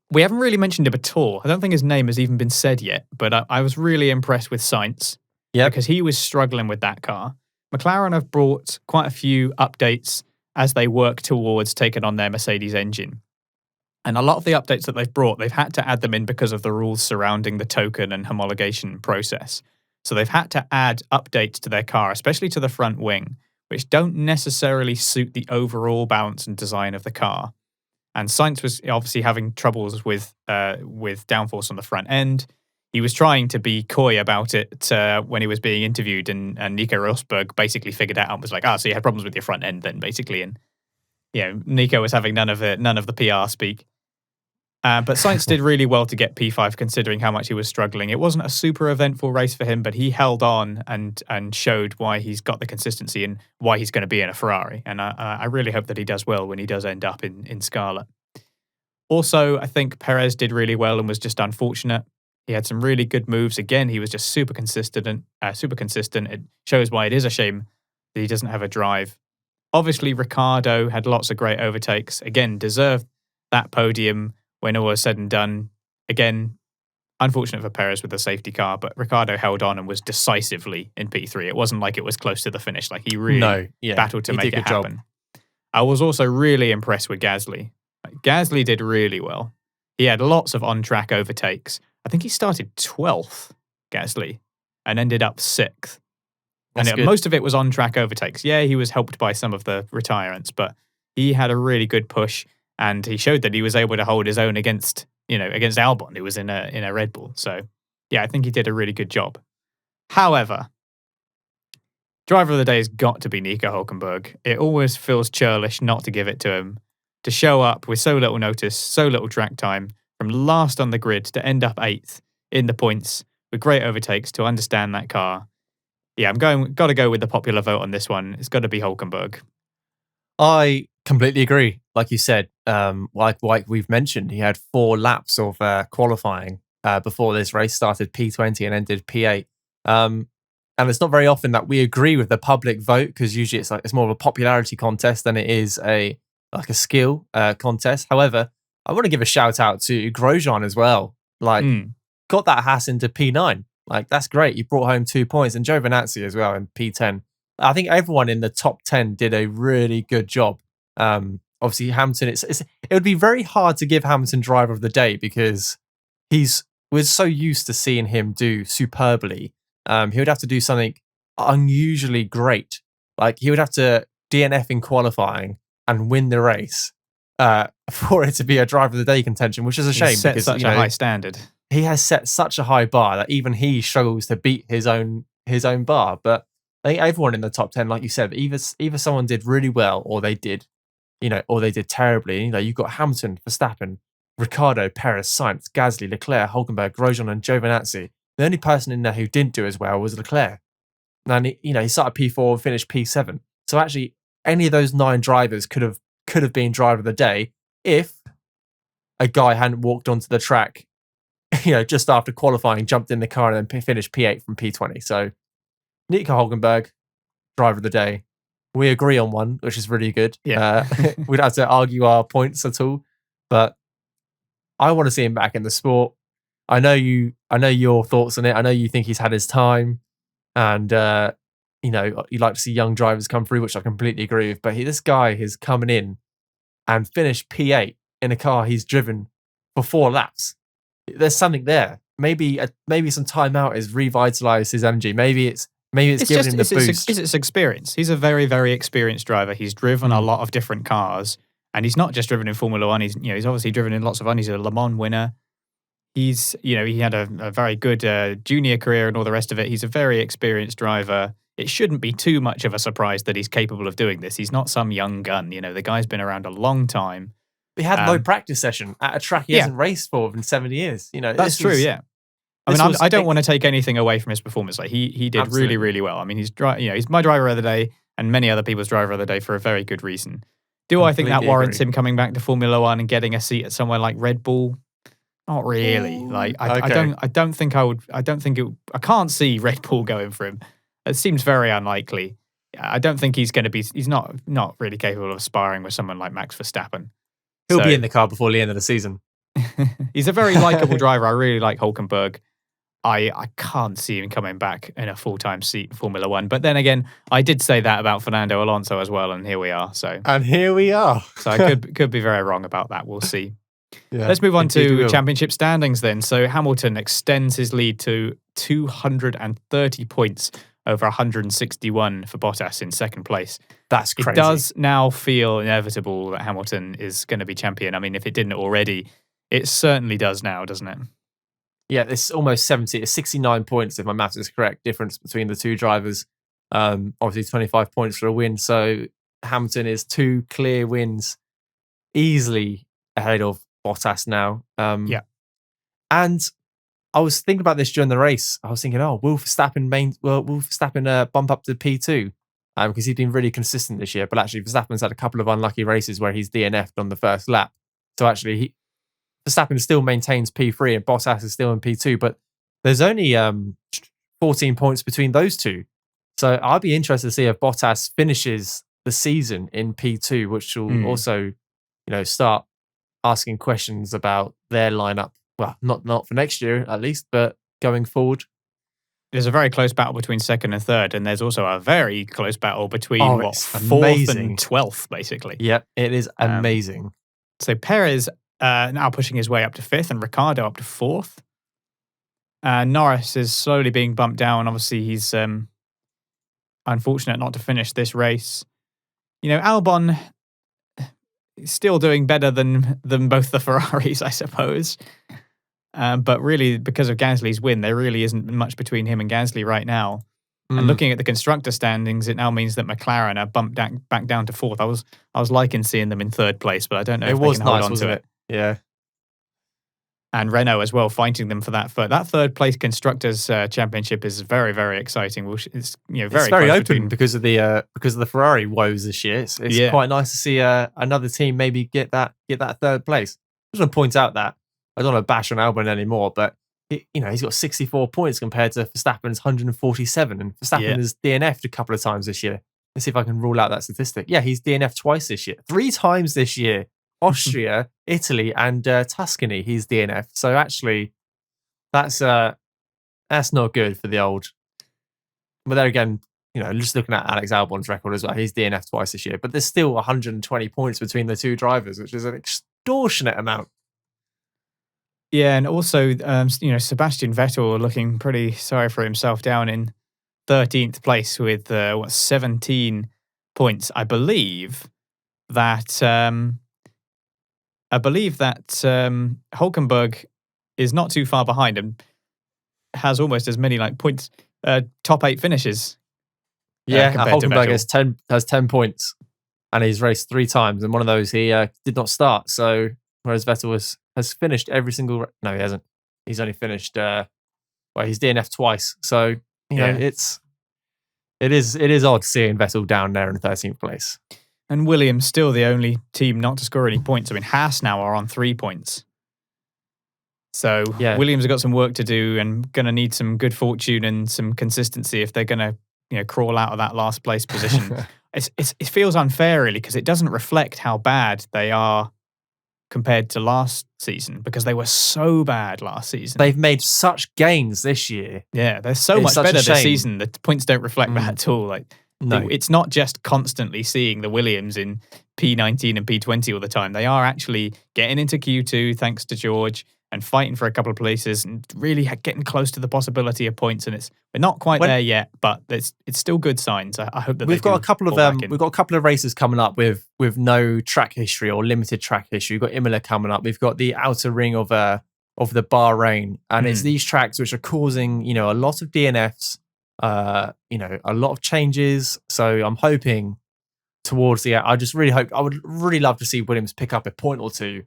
We haven't really mentioned him at all. I don't think his name has even been said yet, but I was really impressed with Sainz because he was struggling with that car. McLaren have brought quite a few updates as they work towards taking on their Mercedes engine. And a lot of the updates that they've brought, they've had to add them in because of the rules surrounding the token and homologation process. So they've had to add updates to their car, especially to the front wing, which don't necessarily suit the overall balance and design of the car. And Sainz was obviously having troubles with downforce on the front end. He was trying to be coy about it when he was being interviewed, and Nico Rosberg basically figured it out and was like, so you had problems with your front end then, basically. And Nico was having none of the PR speak. But Sainz did really well to get P5, considering how much he was struggling. It wasn't a super eventful race for him, but he held on and showed why he's got the consistency and why he's going to be in a Ferrari. And I really hope that he does well when he does end up in Scarlet. Also, I think Perez did really well and was just unfortunate. He had some really good moves. Again, he was just super consistent. It shows why it is a shame that he doesn't have a drive. Obviously, Ricciardo had lots of great overtakes. Again, deserved that podium when all was said and done. Again, unfortunate for Perez with the safety car, but Ricciardo held on and was decisively in P3. It wasn't like it was close to the finish. Like, he really battled to make it happen. I was also really impressed with Gasly. Gasly did really well. He had lots of on-track overtakes. I think he started 12th, Gasly, and ended up 6th. And most of it was on-track overtakes. Yeah, he was helped by some of the retirements, but he had a really good push, and he showed that he was able to hold his own against Albon, who was in a Red Bull. So, yeah, I think he did a really good job. However, driver of the day has got to be Nico Hülkenberg. It always feels churlish not to give it to him. To show up with so little notice, so little track time, from last on the grid to end up 8th in the points with great overtakes to understand that car. Yeah, got to go with the popular vote on this one. It's got to be Hülkenberg. I completely agree. Like you said, like we've mentioned, he had 4 laps of qualifying before this race started P20 and ended P8. And it's not very often that we agree with the public vote, because usually it's more of a popularity contest than it is a skill contest. However, I want to give a shout out to Grosjean as well. Got that Haas into P9. That's great. You brought home 2 points, and Giovinazzi as well in P10. I think everyone in the top 10 did a really good job. Obviously, Hamilton, it would be very hard to give Hamilton driver of the day, because we're so used to seeing him do superbly. He would have to do something unusually great. He would have to DNF in qualifying and win the race for it to be a driver of the day contention, which is a shame. He's set such a high standard. He has set such a high bar that even he struggles to beat his own bar. But I think everyone in the top 10, like you said, either someone did really well, or they did terribly. You've got Hamilton, Verstappen, Ricciardo, Perez, Sainz, Gasly, Leclerc, Hülkenberg, Grosjean, and Giovinazzi. The only person in there who didn't do as well was Leclerc. And he started P4 and finished P7. So actually, any of those 9 drivers could have been driver of the day if a guy hadn't walked onto the track, just after qualifying, jumped in the car, and then finished P8 from P20. So Nico Hülkenberg, driver of the day. We agree on one, which is really good. Yeah. We'd have to argue our points at all, but I want to see him back in the sport. I know your thoughts on it. I know you think he's had his time, and you like to see young drivers come through, which I completely agree with. But this guy is coming in and finished P8 in a car he's driven for 4 laps. There's something there. Maybe some time out has revitalized his energy. Maybe it's giving him the boost. It's experience. He's a very, very experienced driver. He's driven a lot of different cars, and he's not just driven in Formula One. He's obviously driven in lots of fun. He's a Le Mans winner. He had a very good junior career and all the rest of it. He's a very experienced driver. It shouldn't be too much of a surprise that he's capable of doing this. He's not some young gun. The guy's been around a long time. He had no practice session at a track he hasn't raced for in 7 years. That's true. Yeah. I don't want to take anything away from his performance. He did really, really well. He's my driver of the day and many other people's driver of the day for a very good reason. Do I think that warrants him coming back to Formula One and getting a seat at somewhere like Red Bull? Not really. I don't think I would. I don't think it. I can't see Red Bull going for him. It seems very unlikely. I don't think he's going to be. He's not really capable of sparring with someone like Max Verstappen. He'll be in the car before the end of the season. He's a very likable driver. I really like Hülkenberg. I can't see him coming back in a full-time seat in Formula One. But then again, I did say that about Fernando Alonso as well, and here we are. So I could be very wrong about that. We'll see. Yeah, let's move on indeed we to will. championship standings then. So Hamilton extends his lead to 230 points over 161 for Bottas in second place. That's crazy. It does now feel inevitable that Hamilton is going to be champion. I mean, if it didn't already, it certainly does now, doesn't it? Yeah, it's almost 70. It's 69 points, if my maths is correct, difference between the two drivers. Obviously, 25 points for a win. So Hamilton is 2 clear wins, easily ahead of Bottas now. Yeah. And I was thinking about this during the race. I was thinking, will Verstappen bump up to P2? Because he's been really consistent this year. But actually, Verstappen's had a couple of unlucky races where he's DNF'd on the first lap. So actually, Verstappen still maintains P3 and Bottas is still in P2. But there's only 14 points between those two. So I'll be interested to see if Bottas finishes the season in P2, which will also, start asking questions about their lineup. Well, not for next year at least, but going forward. There's a very close battle between second and third, and there's also a very close battle between fourth and 12th, basically. Yep, it is amazing. So Perez now pushing his way up to 5th and Ricciardo up to 4th. Norris is slowly being bumped down. Obviously, he's unfortunate not to finish this race. Albon is still doing better than both the Ferraris, I suppose. But really, because of Gasly's win, there really isn't much between him and Gasly right now. And looking at the constructor standings, it now means that McLaren are bumped back down to 4th. I was liking seeing them in 3rd place, but I don't know if they can hold on to it. Yeah. And Renault as well, fighting them for that third. That 3rd place constructors championship is very, very exciting. It's very open because of the Ferrari woes this year. It's quite nice to see another team maybe get that 3rd place. I just want to point out that I don't want to bash on Albon anymore, but he's got 64 points compared to Verstappen's 147, and Verstappen has DNF'd a couple of times this year. Let's see if I can rule out that statistic. Yeah, he's DNF'd twice this year, 3 times this year. Austria, Italy, and Tuscany. He's DNF'd. So actually, that's not good for the old. But there again, just looking at Alex Albon's record as well, he's DNF'd twice this year. But there's still 120 points between the two drivers, which is an extortionate amount. Yeah, and also, Sebastian Vettel looking pretty sorry for himself down in 13th place with 17 points. I believe that Hülkenberg is not too far behind and has almost as many points, top 8 finishes. Yeah, Hülkenberg has 10 points, and he's raced 3 times, and one of those he did not start. So whereas Vettel has finished every single. No, he hasn't. He's only finished. He's DNF twice. So it is odd seeing Vettel down there in 13th place. And Williams still the only team not to score any points. I mean, Haas now are on 3 points. So Williams have got some work to do and going to need some good fortune and some consistency if they're going to crawl out of that last place position. It feels unfair really because it doesn't reflect how bad they are compared to last season because they were so bad last season. They've made such gains this year. Yeah, they're so much better this season. The points don't reflect that at all. No. It's not just constantly seeing the Williams in P19 and P20 all the time. They are actually getting into Q2 thanks to George and fighting for a couple of places and really getting close to the possibility of points. And we're not quite there yet, but it's still good signs. I hope that we've got a couple of races coming up with no track history or limited track history. We've got Imola coming up. We've got the outer ring of the Bahrain, and it's these tracks which are causing a lot of DNFs. A lot of changes. So I'm hoping towards the end, I would really love to see Williams pick up a point or two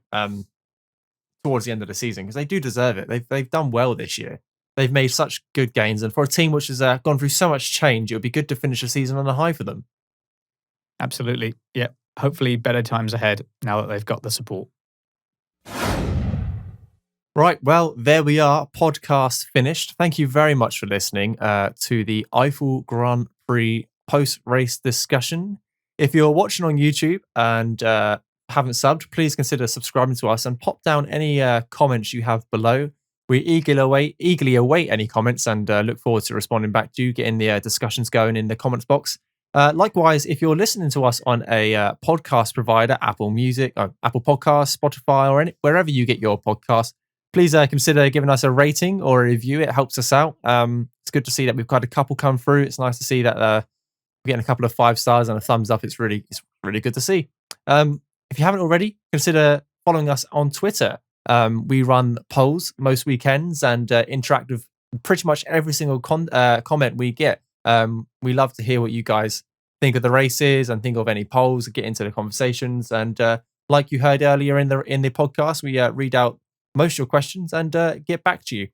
towards the end of the season because they do deserve it. They've done well this year. They've made such good gains, and for a team which has gone through so much change, it would be good to finish the season on a high for them. Absolutely. Yeah. Hopefully better times ahead now that they've got the support. Right, well, there we are. Podcast finished. Thank you very much for listening to the Eifel Grand Prix post-race discussion. If you're watching on YouTube and haven't subbed, please consider subscribing to us and pop down any comments you have below. We eagerly await any comments and look forward to responding back to you, getting the discussions going in the comments box. Likewise, if you're listening to us on a podcast provider, Apple Music, Apple Podcasts, Spotify, or wherever you get your podcast, please consider giving us a rating or a review. It helps us out. It's good to see that we've got a couple come through. It's nice to see that we're getting a couple of 5 stars and a thumbs up. It's really good to see. If you haven't already, consider following us on Twitter. We run polls most weekends and interact with pretty much every single comment we get. We love to hear what you guys think of the races and think of any polls, get into the conversations. And like you heard earlier in the podcast, we read out most of your questions and get back to you.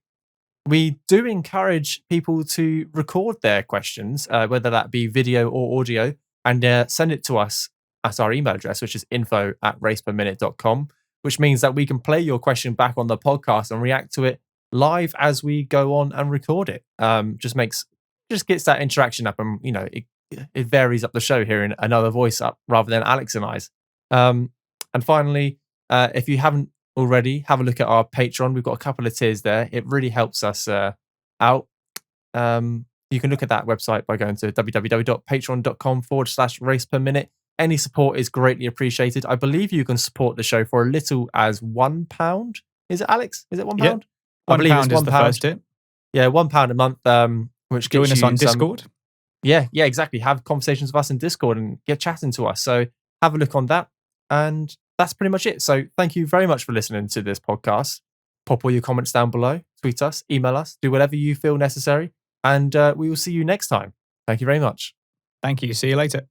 We do encourage people to record their questions, whether that be video or audio, and send it to us at our email address, which is info@raceperminute.com, which means that we can play your question back on the podcast and react to it live as we go on and record it. Just gets that interaction up, and it varies up the show, hearing another voice up rather than Alex and I's. And finally, if you haven't already, have a look at our Patreon. We've got a couple of tiers there. It really helps us out. You can look at that website by going to www.patreon.com/raceperminute. Any support is greatly appreciated. I believe you can support the show for as little as £1. Is it, Alex? Is it £1? Yep. £1 is the first tip. Yeah, £1 a month. Which join us on Discord. Yeah, exactly. Have conversations with us in Discord and get chatting to us. So have a look on that. And that's pretty much it. So thank you very much for listening to this podcast. Pop all your comments down below. Tweet us, email us, do whatever you feel necessary. And we will see you next time. Thank you very much. Thank you. See you later.